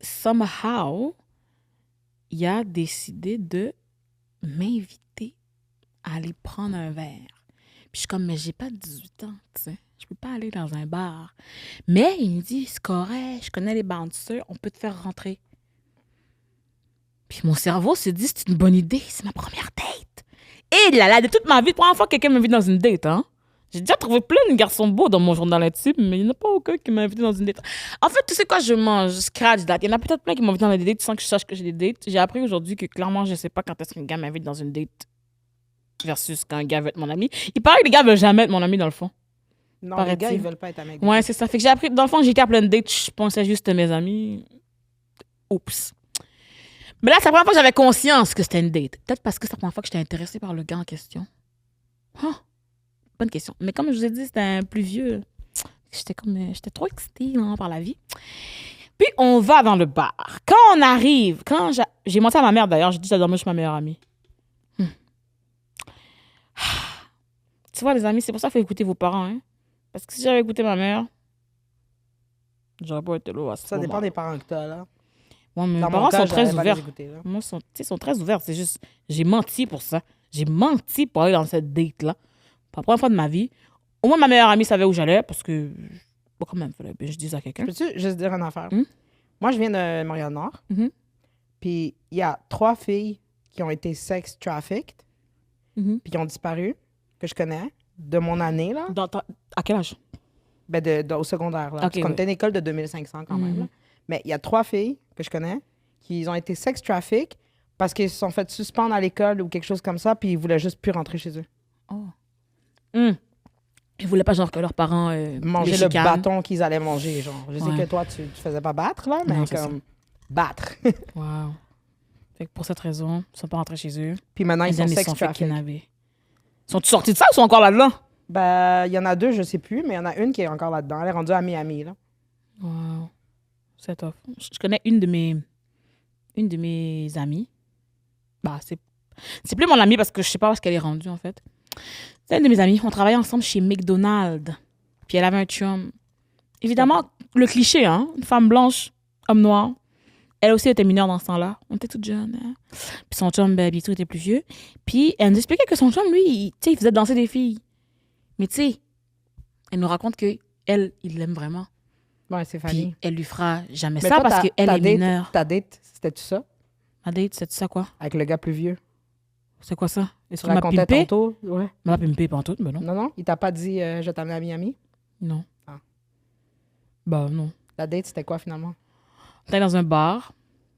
somehow, il a décidé de m'inviter à aller prendre un verre. Puis je suis comme, mais j'ai pas 18 ans, tu sais. Je peux pas aller dans un bar. Mais il me dit, c'est correct, je connais les bouncers, on peut te faire rentrer. Puis mon cerveau se dit, c'est une bonne idée, c'est ma première date. Et là, de toute ma vie, première fois que quelqu'un m'invite dans une date, hein. J'ai déjà trouvé plein de garçons beaux dans mon journal intime, mais il n'y en a pas aucun qui m'a invité dans une date. En fait, tu sais quoi, je mange, je scratch date. Il y en a peut-être plein qui m'ont invité dans des dates sans que je sache que j'ai des dates. J'ai appris aujourd'hui que clairement, je sais pas quand est-ce qu'un gars m'invite dans une date versus quand un gars veut être mon ami. Il paraît que les gars veulent jamais être mon ami dans le fond. Non, les Paraît-il. gars, ils veulent pas être avec Ouais, c'est ça. Fait que j'ai appris, dans le fond, j'étais à plein de dates, je pensais juste à mes amis. Oups. Mais là, c'est la première fois que j'avais conscience que c'était une date. Peut-être parce que c'est la première fois que j'étais intéressée par le gars en question. Ah, bonne question. Mais comme je vous ai dit, c'était un plus vieux. J'étais trop excitée là, par la vie. Puis on va dans le bar. Quand on arrive, j'ai menti à ma mère d'ailleurs, j'ai dit que j'allais dormir chez ma meilleure amie. Tu vois, les amis, c'est pour ça qu'il faut écouter vos parents. Hein? Parce que si j'avais écouté ma mère, j'aurais pas été là à ce Ça dépend moment. des parents que t'as, là. Ouais, mais mes Dans mon parents cas, sont j'aurais très pas ouverts. les écouter, là. Moi, ils sont très ouverts. C'est juste, j'ai menti pour ça. J'ai menti pour aller dans cette date-là. Pour la première fois de ma vie. Au moins, ma meilleure amie savait où j'allais parce que, bon, quand même, fallait que je dise à quelqu'un. Peux-tu juste dire une affaire? Hmm? Moi, je viens de Montréal-Nord. Mhm. Puis il y a 3 filles qui ont été sex trafficked, Mhm. puis qui ont disparu, que je connais, de mon année, là. À quel âge? Ben, au secondaire, là. Ok, Parce qu'on ouais. était une école de 2500 quand même, Mhm. là. Mais il y a 3 filles que je connais qui ont été sex trafficked parce qu'ils se sont fait suspendre à l'école ou quelque chose comme ça, puis ils voulaient juste plus rentrer chez eux. Oh. Ils voulaient pas genre que leurs parents Manger les le chicanent. bâton qu'ils allaient manger, genre. Je sais Ouais. que toi, tu faisais pas battre, là, mais Non, c'est comme battre. Wow. Fait que pour cette raison, ils sont pas rentrés chez eux. Puis maintenant, ils Et sont then, sex sont fait trafficked. kidnapper. Sont-ils sortis de ça ou sont encore là-dedans? Ben, il y en a 2, je sais plus, mais il y en a une qui est encore là-dedans. Elle est rendue à Miami, là. Wow. C'est tough. Je connais une de mes amies. Bah, c'est plus mon amie parce que je sais pas où est-ce qu'elle est rendue, en fait. C'est une de mes amies. On travaillait ensemble chez McDonald's. Puis elle avait un chum. Évidemment, le cliché, hein? Une femme blanche, homme noir. Elle aussi était mineure dans ce temps-là. On était toutes jeunes. Hein? Puis son chum, ben, bientôt, était plus vieux. Puis elle nous expliquait que son chum, lui, il faisait danser des filles. Mais tu sais, elle nous raconte que elle, il l'aime vraiment. Ouais, c'est Puis Fanny. elle lui fera jamais Mais ça toi, parce qu'elle est mineure. Ta date, c'était-tu ça? Ma date, c'est ça quoi? Avec le gars plus vieux? C'est quoi ça? Est-ce Tu qu'il m'a racontais pimpé? tantôt? Ouais. Il m'a pimpé pantoute, mais non. Non, non? Il t'a pas dit je t'amène à Miami? Non. Ah. Bah non. La date, c'était quoi, finalement? On était dans un bar.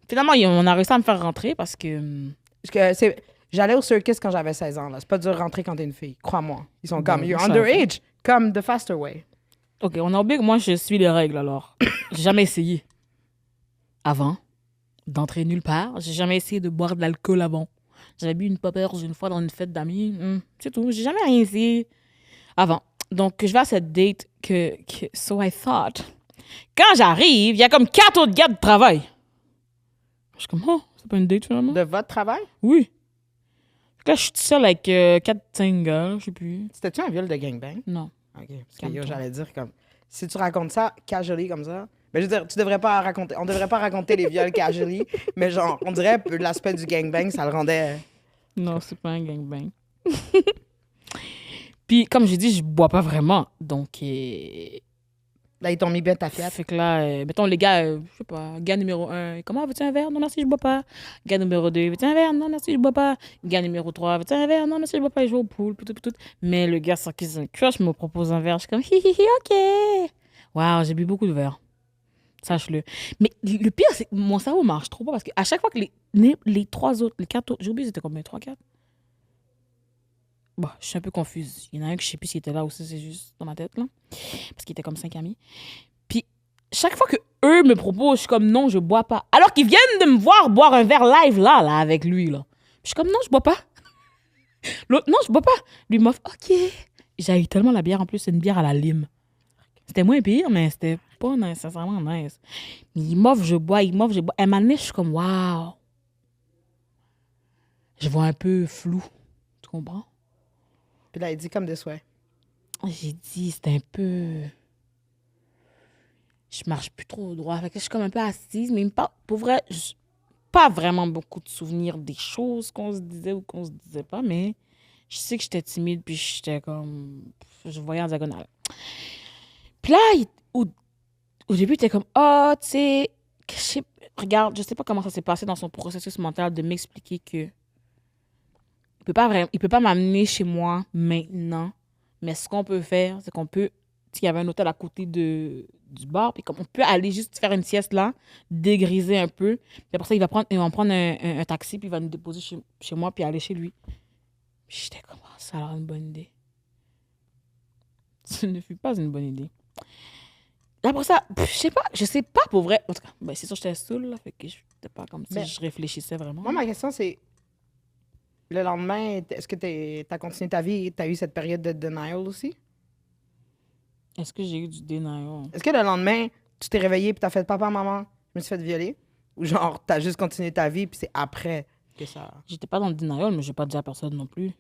Finalement, on a réussi à me faire rentrer parce que... Parce que j'allais au circus quand j'avais 16 ans, là. C'est pas dur de rentrer quand t'es une fille. Crois-moi. Ils sont Ben, comme, you're je savais underage. Comme the faster way. OK, on a oublié que moi, je suis les règles, alors. J'ai jamais essayé. Avant d'entrer nulle part, j'ai jamais essayé de boire de l'alcool avant. J'avais bu une poppers une fois dans une fête d'amis. C'est tout. J'ai jamais rien essayé avant. Donc, je vais à cette date so I thought. Quand j'arrive, il y a comme 4 autres gars de travail. Je suis comme, oh, c'est pas une date finalement? De votre travail? Oui. Fait que là, je suis toute seule avec 4-5 gars, je sais plus. C'était-tu un viol de gangbang? Non. OK. Parce que Calme-toi. j'allais dire comme, si tu racontes ça casually comme ça, ben je veux dire, tu devrais pas raconter, on devrait pas raconter les viols casually, mais genre, on dirait l'aspect du gangbang, ça le rendait... Non, c'est pas un gangbang. Puis, comme j'ai dit, je bois pas vraiment. Donc, Là, ils t'ont mis bien ta fiat. fait que là, mettons, les gars, je sais pas, gars numéro 1, comment, veux-tu un verre? Non, merci, je bois pas. Gars numéro 2, veux-tu un verre? Non, merci, je bois pas. Gars numéro 3, veux-tu un verre? Non, merci, je bois pas, je joue au pool, tout. Mais le gars sans qui c'est un crush me propose un verre. Je suis comme, hi, ok. Waouh, j'ai bu beaucoup de verre. Sache-le. Mais le pire, c'est que mon cerveau marche trop pas parce qu'à chaque fois que les 3 autres, les 4 autres, j'ai oublié, c'était combien? 3, 4? Bon, je suis un peu confuse. Il y en a un que je sais plus s'il était là ou si c'est juste dans ma tête, là. Parce qu'il était comme 5 amis. Puis, chaque fois que eux me proposent, je suis comme non, je bois pas. Alors qu'ils viennent de me voir boire un verre live là avec lui là. Je suis comme non, je bois pas. L'autre, non, je bois pas. Lui m'offre, ok. J'ai eu tellement la bière en plus, c'est une bière à la lime. C'était moins pire, mais c'était pas nice, sincèrement nice. Il m'offre, je bois, il m'offre, je bois. Et maintenant, je suis comme waouh. Je vois un peu flou. Tu comprends? Puis là, il dit comme des souhaits. J'ai dit, c'est un peu. Je marche plus trop droit. Fait que je suis comme un peu assise, mais pour vrai, pas vraiment beaucoup de souvenirs des choses qu'on se disait ou qu'on se disait pas, mais je sais que j'étais timide, puis j'étais comme. Je voyais en diagonale. Puis là, au début, il était comme, oh, tu sais, regarde, je sais pas comment ça s'est passé dans son processus mental de m'expliquer que il peut pas m'amener chez moi maintenant, mais ce qu'on peut faire, c'est qu'on peut, il y avait un hôtel à côté du bar, puis comme on peut aller juste faire une sieste là, dégriser un peu, puis après ça, il va prendre un taxi, puis il va nous déposer chez moi, puis aller chez lui. Puis j'étais comme, oh, ça a l'air une bonne idée. Ce ne fut pas une bonne idée. Après ça, je sais pas pour vrai. En tout cas, ben, c'est sûr que j'étais saoule, là, fait que j'étais pas comme si je réfléchissais vraiment. Moi, ma question, c'est le lendemain, est-ce que t'as continué ta vie et t'as eu cette période de denial aussi? Est-ce que j'ai eu du denial? Est-ce que le lendemain, tu t'es réveillé puis t'as fait papa, maman, je me suis fait violer? Ou genre, t'as juste continué ta vie puis c'est après que ça. J'étais pas dans le denial, mais j'ai pas dit à personne non plus.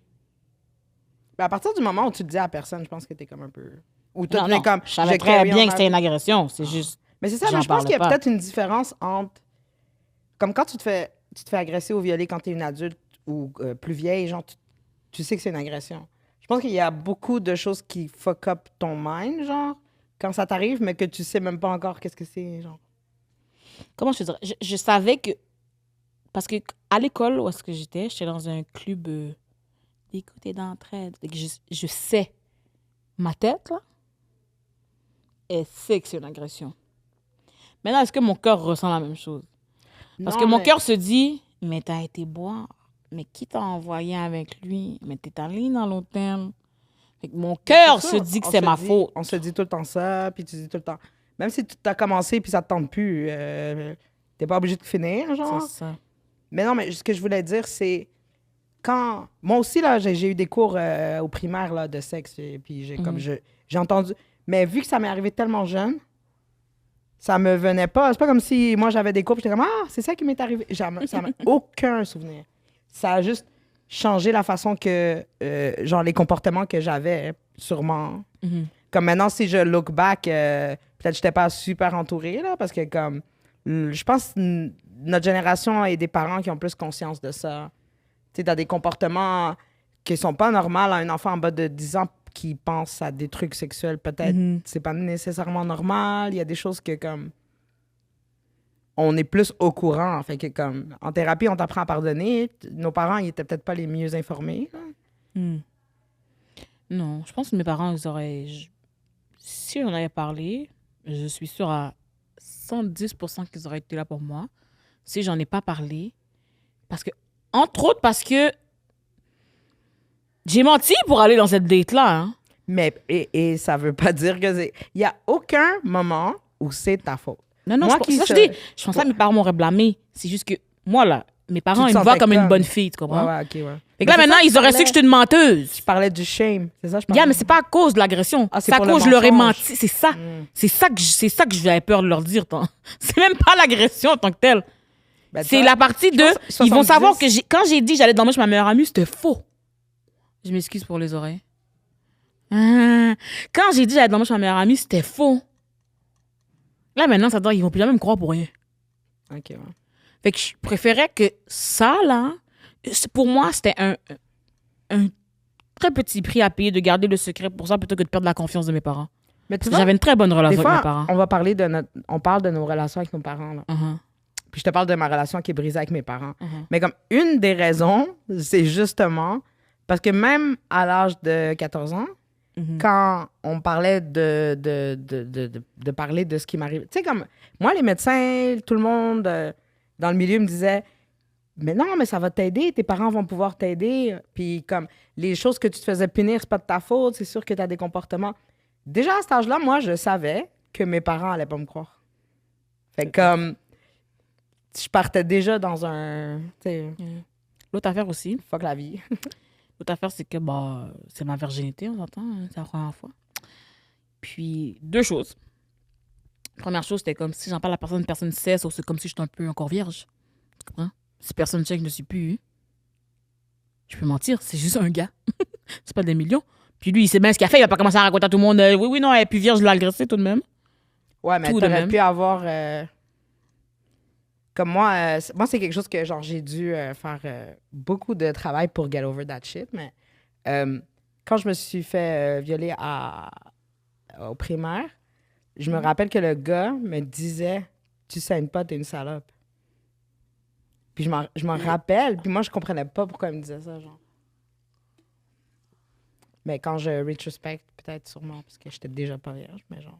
Ben, à partir du moment où tu te dis à personne, je pense que t'es comme un peu. Ou Non, non, comme. je savais très bien que c'était une agression. C'est juste. Mais c'est ça, j'en mais je pense qu'il y a parlais pas. peut-être une différence entre. Comme quand tu te fais agresser ou violer quand t'es une adulte ou plus vieille, genre, tu sais que c'est une agression. Je pense qu'il y a beaucoup de choses qui fuck up ton mind, genre, quand ça t'arrive, mais que tu sais même pas encore qu'est-ce que c'est, genre. Comment je te dirais? Je savais que. Parce que à l'école où est-ce que j'étais dans un club d'écoute et d'entraide. Fait que je sais. Ma tête, là, elle sait que c'est une agression. Maintenant, est-ce que mon cœur ressent la même chose? Parce que mon cœur se dit, mais t'as été boire. Mais qui t'a envoyé avec lui? Mais t'es allé dans l'hôtel. Fait que mon cœur se dit que c'est ma faute. On se dit tout le temps ça, puis tu dis tout le temps. Même si tu as commencé puis ça te tente plus, t'es pas obligé de finir, genre. C'est ça. Mais non, mais ce que je voulais dire, c'est quand. Moi aussi, là, j'ai eu des cours au primaire là, de sexe, et puis j'ai entendu. Mais vu que ça m'est arrivé tellement jeune, ça me venait pas. C'est pas comme si moi j'avais des cours, puis j'étais comme, ah, c'est ça qui m'est arrivé. Ça m'a aucun souvenir. Ça a juste changé la façon que, genre, les comportements que j'avais, sûrement. Comme maintenant, si je look back, peut-être que j'étais pas super entourée, là, parce que, comme, je pense que notre génération a des parents qui ont plus conscience de ça. Tu sais, dans des comportements qui sont pas normaux à un enfant en bas de 10 ans qui pense à des trucs sexuels, peut-être, c'est pas nécessairement normal. Il y a des choses que, comme, on est plus au courant. Fait que, comme, en thérapie, on t'apprend à pardonner. Nos parents, ils étaient peut-être pas les mieux informés. Non, je pense que mes parents, ils auraient... Si on avait parlé, je suis sûre à 110% qu'ils auraient été là pour moi. Si j'en ai pas parlé, parce que, entre autres, parce que j'ai menti pour aller dans cette date-là. Hein. Mais, et ça veut pas dire que c'est... Il y a aucun moment où c'est ta faute. Non, Moi je pense que mes parents m'auraient blâmé. C'est juste que, moi, là, mes parents, Tu te ils me voient sentais comme une comme- bonne fille, tu comprends? Ouais, OK, ouais. Fait que là, maintenant, ils auraient su que j'étais une menteuse. Je parlais du shame. C'est ça, je parlais. Yeah, mais c'est pas à cause de l'agression. Ah, c'est c'est à pour le cause que je leur ai mensonge. menti. C'est ça. C'est ça que j'avais peur de leur dire. C'est même pas l'agression en tant que telle. Ben, tu C'est vois, la partie de... pense Ils vont 70. savoir que quand j'ai dit que j'allais dormir chez ma meilleure amie, c'était faux. Je m'excuse pour les oreilles. Quand j'ai dit que j'allais dormir chez ma meilleure amie, c'était faux. Là, maintenant, ça doit, ils vont plus jamais me croire pour rien. OK, ouais. Fait que je préférais que ça, là, pour moi, c'était un très petit prix à payer de garder le secret pour ça plutôt que de perdre la confiance de mes parents. Mais tu Parce que vois, j'avais une très bonne des relation avec mes fois, parents. on va parler on parle de nos relations avec nos parents, là. Puis je te parle de ma relation qui est brisée avec mes parents. Mais comme une des raisons, c'est justement parce que même à l'âge de 14 ans, quand on parlait de parler de ce qui m'arrive, tu sais, comme moi, les médecins, tout le monde dans le milieu me disait, mais non, mais ça va t'aider, tes parents vont pouvoir t'aider. Puis comme les choses que tu te faisais punir, c'est pas de ta faute, c'est sûr que tu as des comportements. Déjà à cet âge-là, moi, je savais que mes parents allaient pas me croire. Fait que comme, je partais déjà dans un, tu sais, L'autre affaire aussi, fuck la vie. l'autre affaire, c'est que c'est ma virginité, on s'entend, hein, c'est la première fois. Puis, deux choses. Première chose, c'était comme si j'en parle à personne sait, sauf c'est comme si j'étais un peu encore vierge. Tu comprends? Si personne sait que je ne suis plus, je peux mentir, c'est juste un gars. C'est pas des millions. Puis lui, il sait bien ce qu'il a fait, il va pas commencer à raconter à tout le monde, oui, non, elle est plus vierge, je l'ai agressée tout de même. Ouais, mais Tout de t'aurais même. pu avoir... comme moi, moi, c'est quelque chose que genre j'ai dû faire beaucoup de travail pour get over that shit, mais quand je me suis fait violer au primaire, je me rappelle que le gars me disait « Tu saignes pas, t'es une salope. » Puis je m'en rappelle, puis moi, je comprenais pas pourquoi il me disait ça, genre. Mais quand je rétrospecte, peut-être sûrement, parce que j'étais déjà pas vierge, mais genre...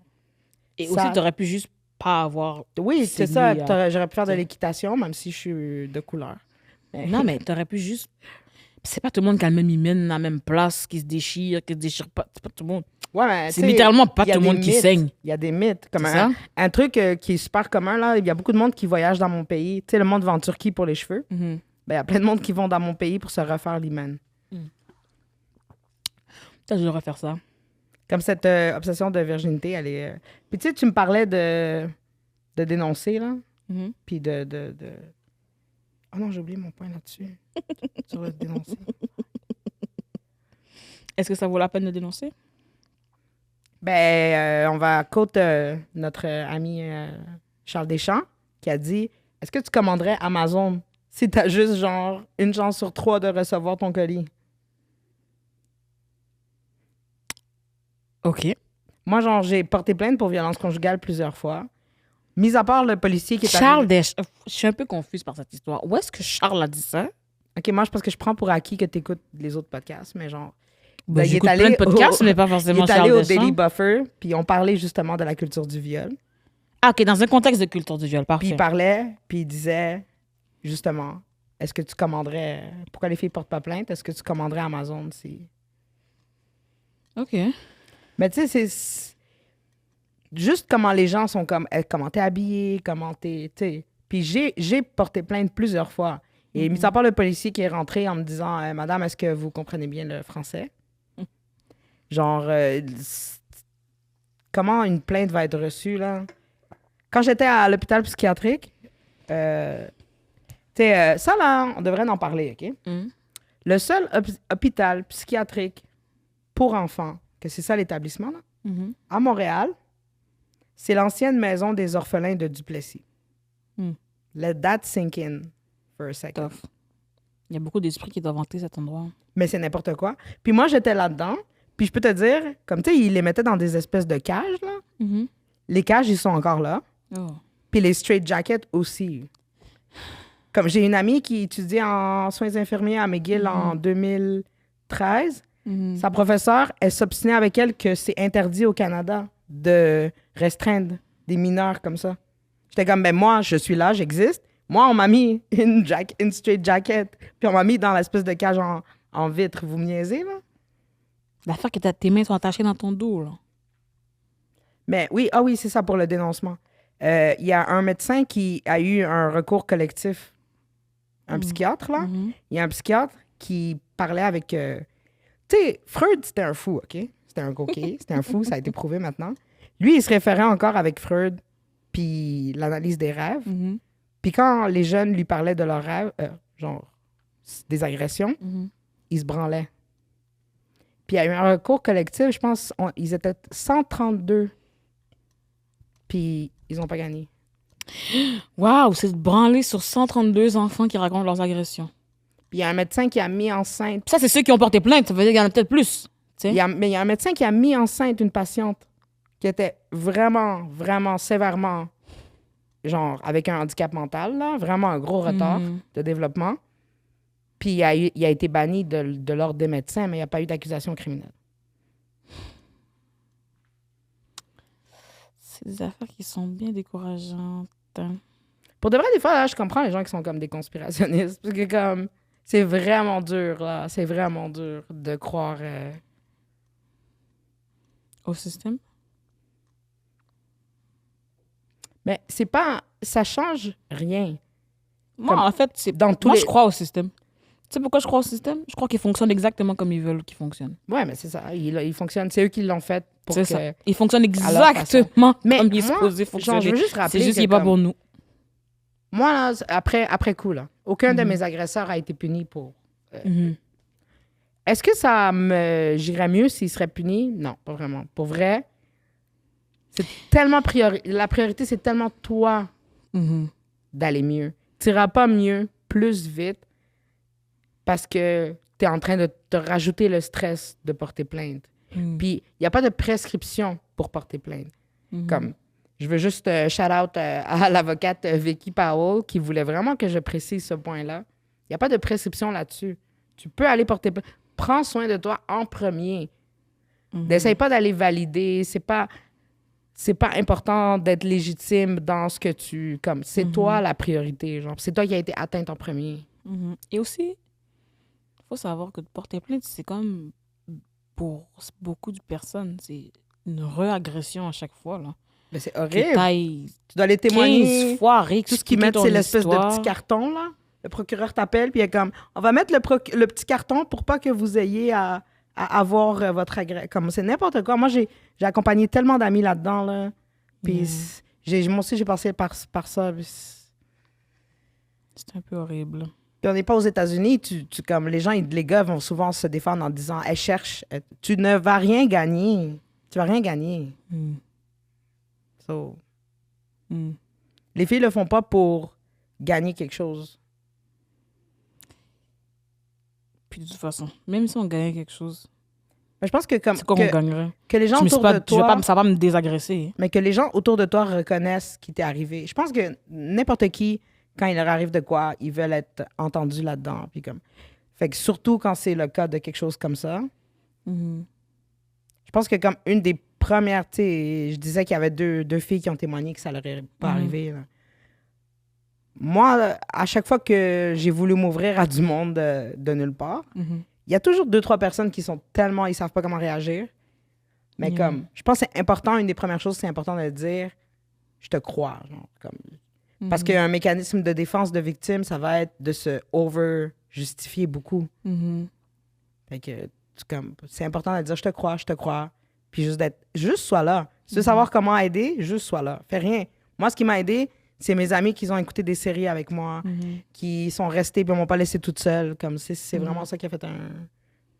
Et Ça- aussi, t'aurais pu juste pas avoir. Oui, c'est C'est ça. lui, J'aurais pu faire de t'sais. l'équitation, même si je suis de couleur. Mais- Non, mais t'aurais pu juste. C'est pas tout le monde qui a le même hymen, la même place, qui se déchire pas. C'est pas tout le monde. Ouais, mais C'est tu sais, littéralement pas il y a tout le des monde qui mythes. saigne. Il y a des mythes. Comme C'est ça? un truc qui est super commun, là, il y a beaucoup de monde qui voyage dans mon pays. Tu sais, le monde va en Turquie pour les cheveux. Mhm. Ben, il y a plein de monde qui vont dans mon pays pour se refaire l'hymen. Peut-être que je devrais faire ça. Comme cette obsession de virginité, elle est... Puis tu sais, tu me parlais de dénoncer, là. Mhm. Puis de... Oh non, j'ai oublié mon point là-dessus. Sur le dénoncer. Est-ce que ça vaut la peine de dénoncer? Ben, on va quote notre ami Charles Deschamps qui a dit « Est-ce que tu commanderais Amazon si t'as juste genre une chance sur 3 de recevoir ton colis? » OK. Moi, genre, j'ai porté plainte pour violence conjugale plusieurs fois. Mis à part le policier qui est Charles arrivé... Deschamps. Je suis un peu confuse par cette histoire. Où est-ce que Charles a dit ça? OK, moi, je pense que je prends pour acquis que t'écoutes les autres podcasts, mais genre... Ben, il est j'écoute allé plein de podcasts, au- mais pas Il forcément est allé Charles au Deschamps. Daily Buffer, puis on parlait justement de la culture du viol. Ah, OK, dans un contexte de culture du viol, Puis parfait. il parlait, puis il disait, justement, est-ce que tu commanderais... Pourquoi les filles portent pas plainte? Est-ce que tu commanderais Amazon si... OK. Mais tu sais, c'est juste comment les gens sont comme... comment t'es habillé, comment t'es... tu sais. Puis j'ai porté plainte plusieurs fois. Et mis à part le policier qui est rentré en me disant Madame, est-ce que vous comprenez bien le français? Genre, comment une plainte va être reçue, là? Quand j'étais à l'hôpital psychiatrique, tu sais, ça, là, on devrait en parler, OK? Mhm. Le seul hôpital psychiatrique pour enfants, que c'est ça l'établissement, là, Mhm. à Montréal, c'est l'ancienne maison des orphelins de Duplessis. Hmm. Let that sink in for a second. Tough. Il y a beaucoup d'esprits qui doivent vanter cet endroit. Mais c'est n'importe quoi. Puis moi, j'étais là-dedans. Puis je peux te dire, comme tu sais, ils les mettaient dans des espèces de cages, là. Mhm. Les cages, ils sont encore là. Oh. Puis les straight jackets aussi. Comme j'ai une amie qui étudie en soins infirmiers à McGill en 2013. Mhm. Sa professeure, elle s'obstinait avec elle que c'est interdit au Canada de restreindre des mineurs comme ça. J'étais comme, ben moi, je suis là, j'existe. Moi, on m'a mis une straight jacket. Puis on m'a mis dans l'espèce de cage en vitre. Vous me niaisez, là? L'affaire que tes mains sont attachées dans ton dos, là. Mais oui, ah oui, c'est ça pour le dénoncement. Il y a un médecin qui a eu un recours collectif. Un psychiatre, là. Mhm. Il y a un psychiatre qui parlait avec... tu sais, Freud, c'était un fou, OK? C'était un coquet, c'était un fou, ça a été prouvé maintenant. Lui, il se référait encore avec Freud, puis l'analyse des rêves. Mhm. Puis quand les jeunes lui parlaient de leurs rêves, genre des agressions, Mhm. ils se branlaient. Puis il y a eu un recours collectif, je pense, ils étaient 132. Puis ils n'ont pas gagné. Waouh, c'est de branler sur 132 enfants qui racontent leurs agressions. Puis il y a un médecin qui a mis enceinte. Ça, c'est ceux qui ont porté plainte. Ça veut dire qu'il y en a peut-être plus. Tu sais? Mais il y a un médecin qui a mis enceinte une patiente qui était vraiment, vraiment sévèrement, genre, avec un handicap mental, là, vraiment un gros retard de développement. Puis il a été banni de l'ordre des médecins, mais il n'y a pas eu d'accusation criminelle. C'est des affaires qui sont bien décourageantes. Pour de vrai, des fois, là, je comprends les gens qui sont comme des conspirationnistes. Parce que comme, c'est vraiment dur, là. C'est vraiment dur de croire... Au système? Mais c'est pas... Ça change rien. Moi, Comme en fait, c'est... dans tous Moi, les... je crois au système. Tu sais pourquoi je crois au système? Je crois qu'il fonctionne exactement comme ils veulent qu'il fonctionne. Ouais, mais c'est ça. Il fonctionne. C'est eux qui l'ont fait pour C'est que... ça. Il fonctionne à leur façon. exactement Mais comme il est moi, supposé genre, fonctionner. je veux juste C'est rappeler juste que qu'il n'est pas comme- pour nous. Moi, là, après coup, là, aucun de Mhm. mes agresseurs a été puni pour... Mhm. Est-ce que ça me... J'irais mieux s'il serait puni? Non, pas vraiment. Pour vrai, c'est tellement la priorité, c'est tellement toi Mhm. d'aller mieux. Tu n'iras pas mieux plus vite parce que tu es en train de te rajouter le stress de porter plainte. Mhm. Puis, il n'y a pas de prescription pour porter plainte. Mhm. Comme, je veux juste shout-out à l'avocate Vicky Powell qui voulait vraiment que je précise ce point-là. Il n'y a pas de prescription là-dessus. Tu peux aller porter plainte. Prends soin de toi en premier. Mhm. N'essaye pas d'aller valider. C'est pas important d'être légitime dans ce que tu... Comme, c'est toi la priorité. Genre. C'est toi qui as été atteinte en premier. Mhm. Et aussi, il faut savoir que de porter plainte, c'est comme pour beaucoup de personnes, c'est une réagression à chaque fois. Là. Mais c'est Qui horrible. taille Tu dois aller 15 témoigner. fois, Tout ce qu'ils réexpliquer mettent, ton c'est l'espèce de histoire. petit carton, là. Le procureur t'appelle, puis il est comme, on va mettre le petit carton pour pas que vous ayez à avoir votre agression. Comme, c'est n'importe quoi. Moi, j'ai accompagné tellement d'amis là-dedans, là. Puis moi aussi, j'ai passé par ça. Puis C'est un peu horrible. on n'est pas aux États-Unis. Comme les gens, les gars vont souvent se défendre en disant, elle cherche, tu ne vas rien gagner. Tu vas rien gagner. Mm. So, Mm. les filles le font pas pour gagner quelque chose. Puis de toute façon, même si on gagnait quelque chose, Mais je pense que comme c'est quoi qu'on que, gagnerait? que les gens Je me suis autour pas, de je vais toi, pas, ça va pas me désagresser. mais que les gens autour de toi reconnaissent ce qui t'est arrivé. Je pense que n'importe qui, quand il leur arrive de quoi, ils veulent être entendus là-dedans. Puis comme, fait que surtout quand c'est le cas de quelque chose comme ça, Mhm. je pense que comme une des premières, tu sais, je disais qu'il y avait deux filles qui ont témoigné que ça leur est pas Mhm. arrivé. Là. Moi, à chaque fois que j'ai voulu m'ouvrir à du monde de nulle part, Mhm. il y a toujours 2-3 personnes qui sont tellement, ils savent pas comment réagir. Mais Yeah. comme, je pense que c'est important, une des premières choses, c'est important de dire, je te crois. Genre, comme, parce Mhm. qu'un mécanisme de défense de victime, ça va être de se over-justifier beaucoup. Mhm. Fait que, comme, c'est important de dire, je te crois. Puis juste sois là. Si tu veux savoir comment aider, juste sois là. Fais rien. Moi, ce qui m'a aidé, c'est mes amis qui ont écouté des séries avec moi, Mhm. qui sont restés puis ils m'ont pas laissé toute seule. Comme, c'est vraiment ça qui a fait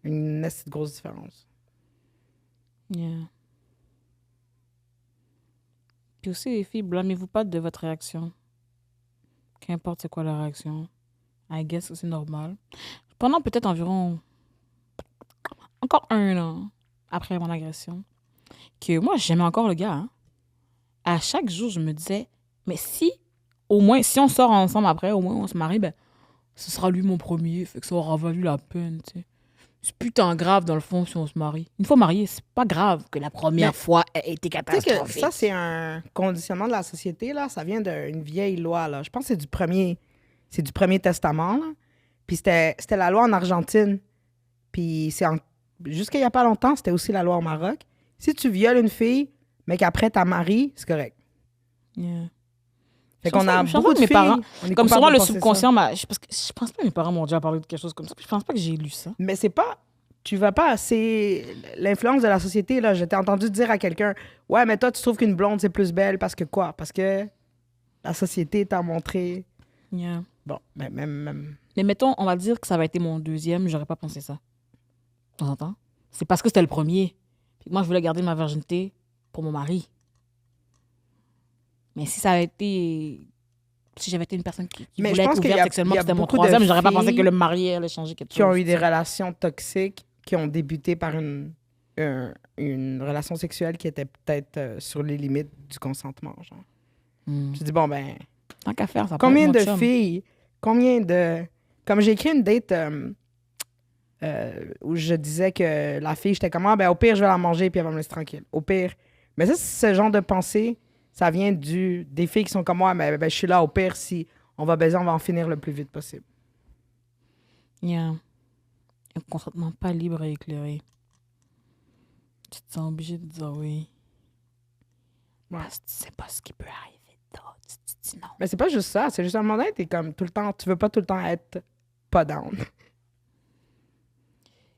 une assez grosse différence. Yeah. Puis aussi, les filles, blâmez-vous pas de votre réaction. Qu'importe c'est quoi la réaction. I guess que c'est normal. Pendant peut-être environ encore 1 an après mon agression, que moi, j'aimais encore le gars. Hein. À chaque jour, je me disais, mais si, au moins, si on sort ensemble après, au moins on se marie, ben, ce sera lui mon premier, fait que ça aura valu la peine, tu sais. C'est putain grave, dans le fond, si on se marie. Une fois marié, c'est pas grave que la première Mais- fois ait été Tu sais que catastrophique. ça, c'est un conditionnement de la société, là. Ça vient d'une vieille loi, là. Je pense que c'est du premier testament, là. Puis c'était la loi en Argentine. Puis jusqu'à il y a pas longtemps, c'était aussi la loi au Maroc. Si tu violes une fille, mais qu'après t'as marié, c'est correct. Yeah. Fait qu'on a Je pense beaucoup que de mes filles... parents, on est comme coupable souvent de le penser ça. subconscient, parce que je pense pas que mes parents m'ont déjà parlé de quelque chose comme ça. Puis je pense pas que j'ai lu ça. Mais c'est pas... Tu vas pas... C'est l'influence de la société, là. Je t'ai entendu dire à quelqu'un, « Ouais, mais toi, tu trouves qu'une blonde, c'est plus belle parce que quoi? Parce que la société t'a montré... Yeah. » Bon, mais même... Mais mettons, on va dire que ça va être mon deuxième, j'aurais pas pensé ça. Tu entends? C'est parce que c'était le premier. Puis moi, je voulais garder ma virginité pour mon mari. Mais si ça avait été... Si j'avais été une personne qui Mais je voulait être pense qu'il y ouverte a- sexuellement, il y a puis c'était mon beaucoup de troisième, j'aurais pas pensé filles que le marié allait changer quelque chose. qui ont eu des relations toxiques, qui ont débuté par une relation sexuelle qui était peut-être sur les limites du consentement, genre. Hmm. Je dis, bon, ben... Tant qu'à faire, ça peut Combien être mon de chum. filles, comme j'ai écrit une date où je disais que la fille, j'étais comme, ah, ben au pire, je vais la manger puis elle va me laisser tranquille. Au pire. Mais ça, ce genre de pensée, ça vient des filles qui sont comme moi, mais ben, je suis là, au pire, si on va baiser, on va en finir le plus vite possible. Yeah. Un consentement pas libre et éclairé. Tu te sens obligé de dire oui. Ouais. Parce que tu sais pas ce qui peut arriver tu dis non. Mais c'est pas juste ça. C'est juste un moment donné, t'es comme tout le temps... Tu veux pas tout le temps être pas down.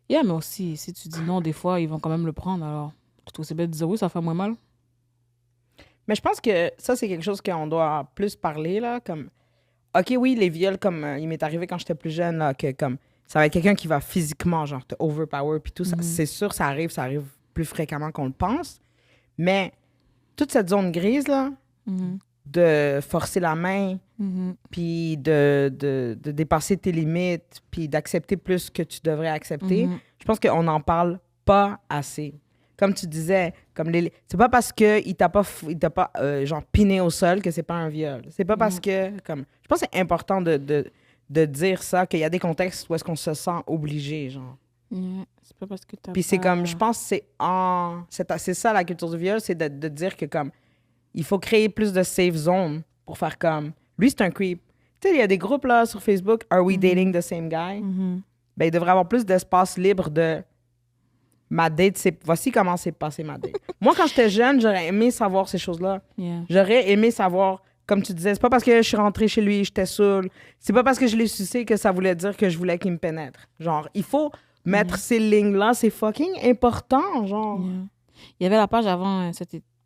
Yeah, mais aussi, si tu dis non, des fois, ils vont quand même le prendre. Alors, je trouve que c'est bête de dire oui, ça fait moins mal. Mais je pense que ça, c'est quelque chose qu'on doit plus parler, là, comme... OK, oui, les viols, comme il m'est arrivé quand j'étais plus jeune, là, que comme ça va être quelqu'un qui va physiquement, genre, te overpower, puis tout ça. C'est sûr, ça arrive plus fréquemment qu'on le pense. Mais toute cette zone grise, là, de forcer la main, puis de dépasser tes limites, puis d'accepter plus que tu devrais accepter, je pense qu'on n'en parle pas assez. Comme tu disais, comme c'est pas parce qu'il t'a pas, genre piné au sol que c'est pas un viol. C'est pas parce que, comme, je pense que c'est important de dire ça, qu'il y a des contextes où est-ce qu'on se sent obligé, genre. C'est pas parce que t'as Puis c'est comme, je pense que c'est ça la culture du viol, c'est de dire que comme, il faut créer plus de safe zone pour faire comme, lui c'est un creep. Tu sais, il y a des groupes là sur Facebook, Are we dating the same guy? Ben, il devrait avoir plus d'espace libre de ma date, voici comment s'est passé ma date. Moi, quand j'étais jeune, j'aurais aimé savoir ces choses-là. J'aurais aimé savoir, comme tu disais, c'est pas parce que je suis rentrée chez lui, j'étais saoule. C'est pas parce que je l'ai sucé que ça voulait dire que je voulais qu'il me pénètre. Genre, il faut mettre ces lignes-là, c'est fucking important, genre. Il y avait la page avant,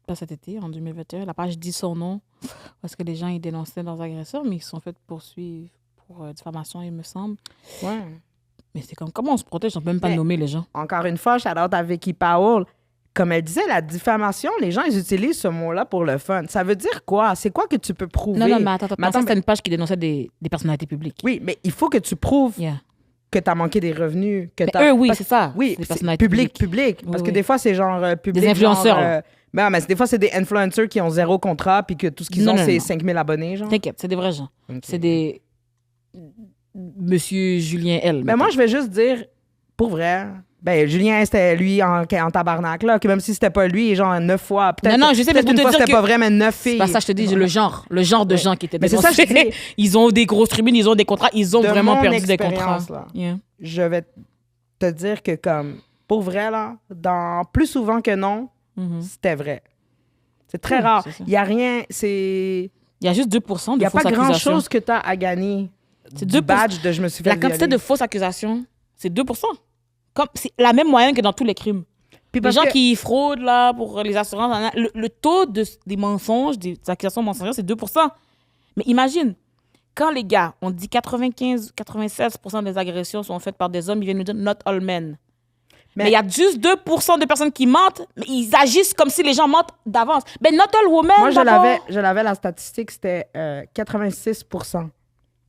pas cet été, en 2021, la page dit son nom, parce que les gens, ils dénonçaient leurs agresseurs, mais ils se sont fait poursuivre pour diffamation, il me semble. Ouais. Mais c'est comme, comment on se protège? On peut même pas nommer les gens. Encore une fois, shout-out à Vicky Powell. Comme elle disait, la diffamation, les gens, ils utilisent ce mot-là pour le fun. Ça veut dire quoi? C'est quoi que tu peux prouver? Non, mais attends, c'était une page qui dénonçait des personnalités publiques. Oui, mais il faut que tu prouves que tu as manqué des revenus. Que eux, oui, c'est ça. Oui, des personnalités public. Parce que des fois, c'est genre public. Des influenceurs. Mais des fois, c'est des influencers qui ont 0 contrat puis que tout ce qu'ils ont, c'est 5000 abonnés, genre. T'inquiète, c'est des vrais gens. Okay. C'est des... Monsieur Julien L. Mais moi, je vais juste dire, pour vrai, ben, Julien, c'était lui en tabarnak, là, que même si c'était pas lui, genre 9 fois. Peut-être, non, je sais, mais peut-être une fois, c'était pas vrai, mais 9 filles. C'est pas ça, je te dis, le genre de gens qui étaient mais c'est ça, je te dis. Ils ont des grosses tribunes, ils ont des contrats, ils ont vraiment perdu des contrats. Là, je vais te dire que, comme, pour vrai, là, plus souvent que non, c'était vrai. C'est très rare. Il y a rien, c'est... Il y a juste 2% de fausses accusations. Il n'y a pas grand-chose que tu as à gagner. C'est du badge de je me suis fait La quantité de fausses accusations, c'est 2%. C'est la même moyenne que dans tous les crimes. Puis les gens qui fraudent là, pour les assurances, le taux des mensonges, des accusations mensongères, c'est 2%. Mais imagine, quand les gars, on dit 96% des agressions sont faites par des hommes, ils viennent nous dire « not all men ». Mais il y a juste 2% de personnes qui mentent, mais ils agissent comme si les gens mentent d'avance. Mais not all women, moi, je l'avais la statistique, c'était 86%.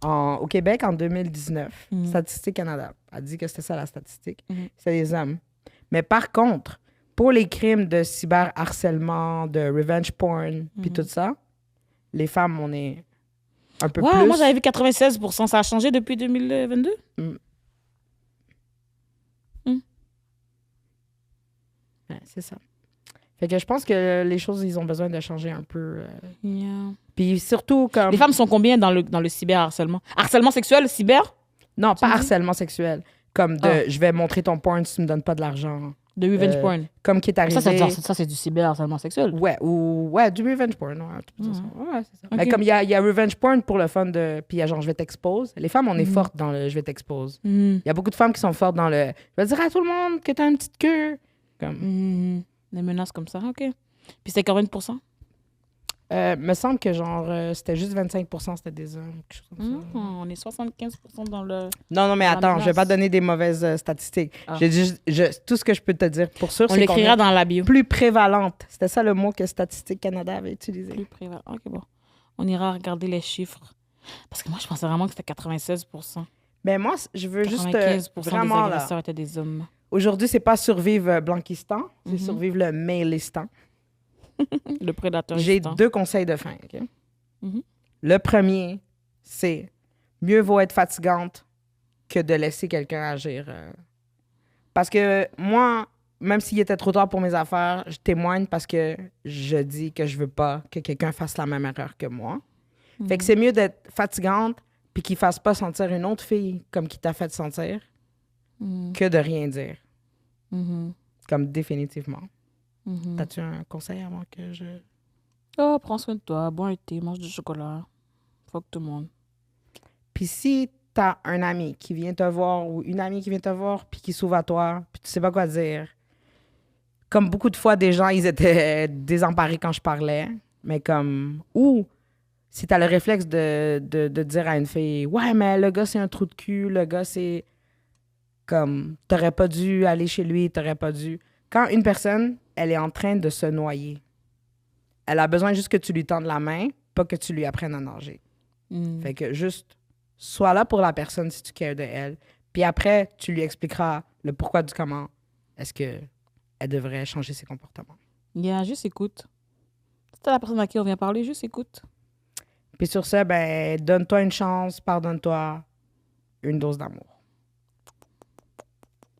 Au Québec, en 2019, Statistique Canada a dit que c'était ça la statistique. C'est des hommes. Mais par contre, pour les crimes de cyberharcèlement, de revenge porn, puis tout ça, les femmes, on est un peu plus... Moi, j'avais vu 96%. Ça a changé depuis 2022? Ouais, c'est ça. Fait que je pense que les choses, ils ont besoin de changer un peu. Puis surtout comme... Les femmes sont combien dans le cyberharcèlement? Harcèlement sexuel, cyber? Non, pas harcèlement sexuel. Comme je vais montrer ton porn si tu me donnes pas de l'argent. De revenge porn? Comme qui est arrivé... Ça, c'est du cyberharcèlement sexuel? Ouais, du revenge porn. Ouais, c'est ça. Okay. Mais comme il y a revenge porn pour le fun de... Puis il y a genre, je vais t'expose. Les femmes, on est fortes dans le je vais t'expose. Il y a beaucoup de femmes qui sont fortes dans le je vais dire à tout le monde que t'as une petite queue. Comme... Des menaces comme ça, OK. Puis c'était combien de pourcents? Me semble que genre c'était juste 25%, c'était des hommes. Quelque chose comme ça. On est 75% dans le... Non, mais attends, je vais pas donner des mauvaises statistiques. Tout ce que je peux te dire pour sûr, c'est l'écrira dans la bio. Plus prévalente. C'était ça le mot que Statistique Canada avait utilisé. Plus prévalente. OK, bon. On ira regarder les chiffres. Parce que moi, je pensais vraiment que c'était 96%. Mais moi, je veux juste 95% vraiment des agresseurs étaient des hommes. Aujourd'hui, c'est pas survivre Blanquistan, c'est survivre le Mailistan. Le prédateur. J'ai 2 conseils de fin. Okay? Le premier, c'est mieux vaut être fatigante que de laisser quelqu'un agir. Parce que moi, même s'il était trop tard pour mes affaires, je témoigne parce que je dis que je veux pas que quelqu'un fasse la même erreur que moi. Fait que c'est mieux d'être fatigante puis qu'il fasse pas sentir une autre fille comme qui t'a fait sentir que de rien dire. Comme définitivement. T'as-tu un conseil avant que je... Oh, prends soin de toi, bon été, mange du chocolat. Fuck tout le monde. Puis si t'as un ami qui vient te voir ou une amie qui vient te voir puis qui s'ouvre à toi, puis tu sais pas quoi dire, comme beaucoup de fois, des gens, ils étaient désemparés quand je parlais, mais comme... Ou si t'as le réflexe de dire à une fille, ouais, mais le gars, c'est un trou de cul, le gars, c'est... Comme, t'aurais pas dû aller chez lui, t'aurais pas dû... Quand une personne, elle est en train de se noyer, elle a besoin juste que tu lui tendes la main, pas que tu lui apprennes à nager. Fait que juste, sois là pour la personne si tu cares de elle. Puis après, tu lui expliqueras le pourquoi du comment. Est-ce que elle devrait changer ses comportements. Yeah, juste écoute. Si t'as la personne à qui on vient parler, juste écoute. Puis sur ça, ben, donne-toi une chance, pardonne-toi, une dose d'amour.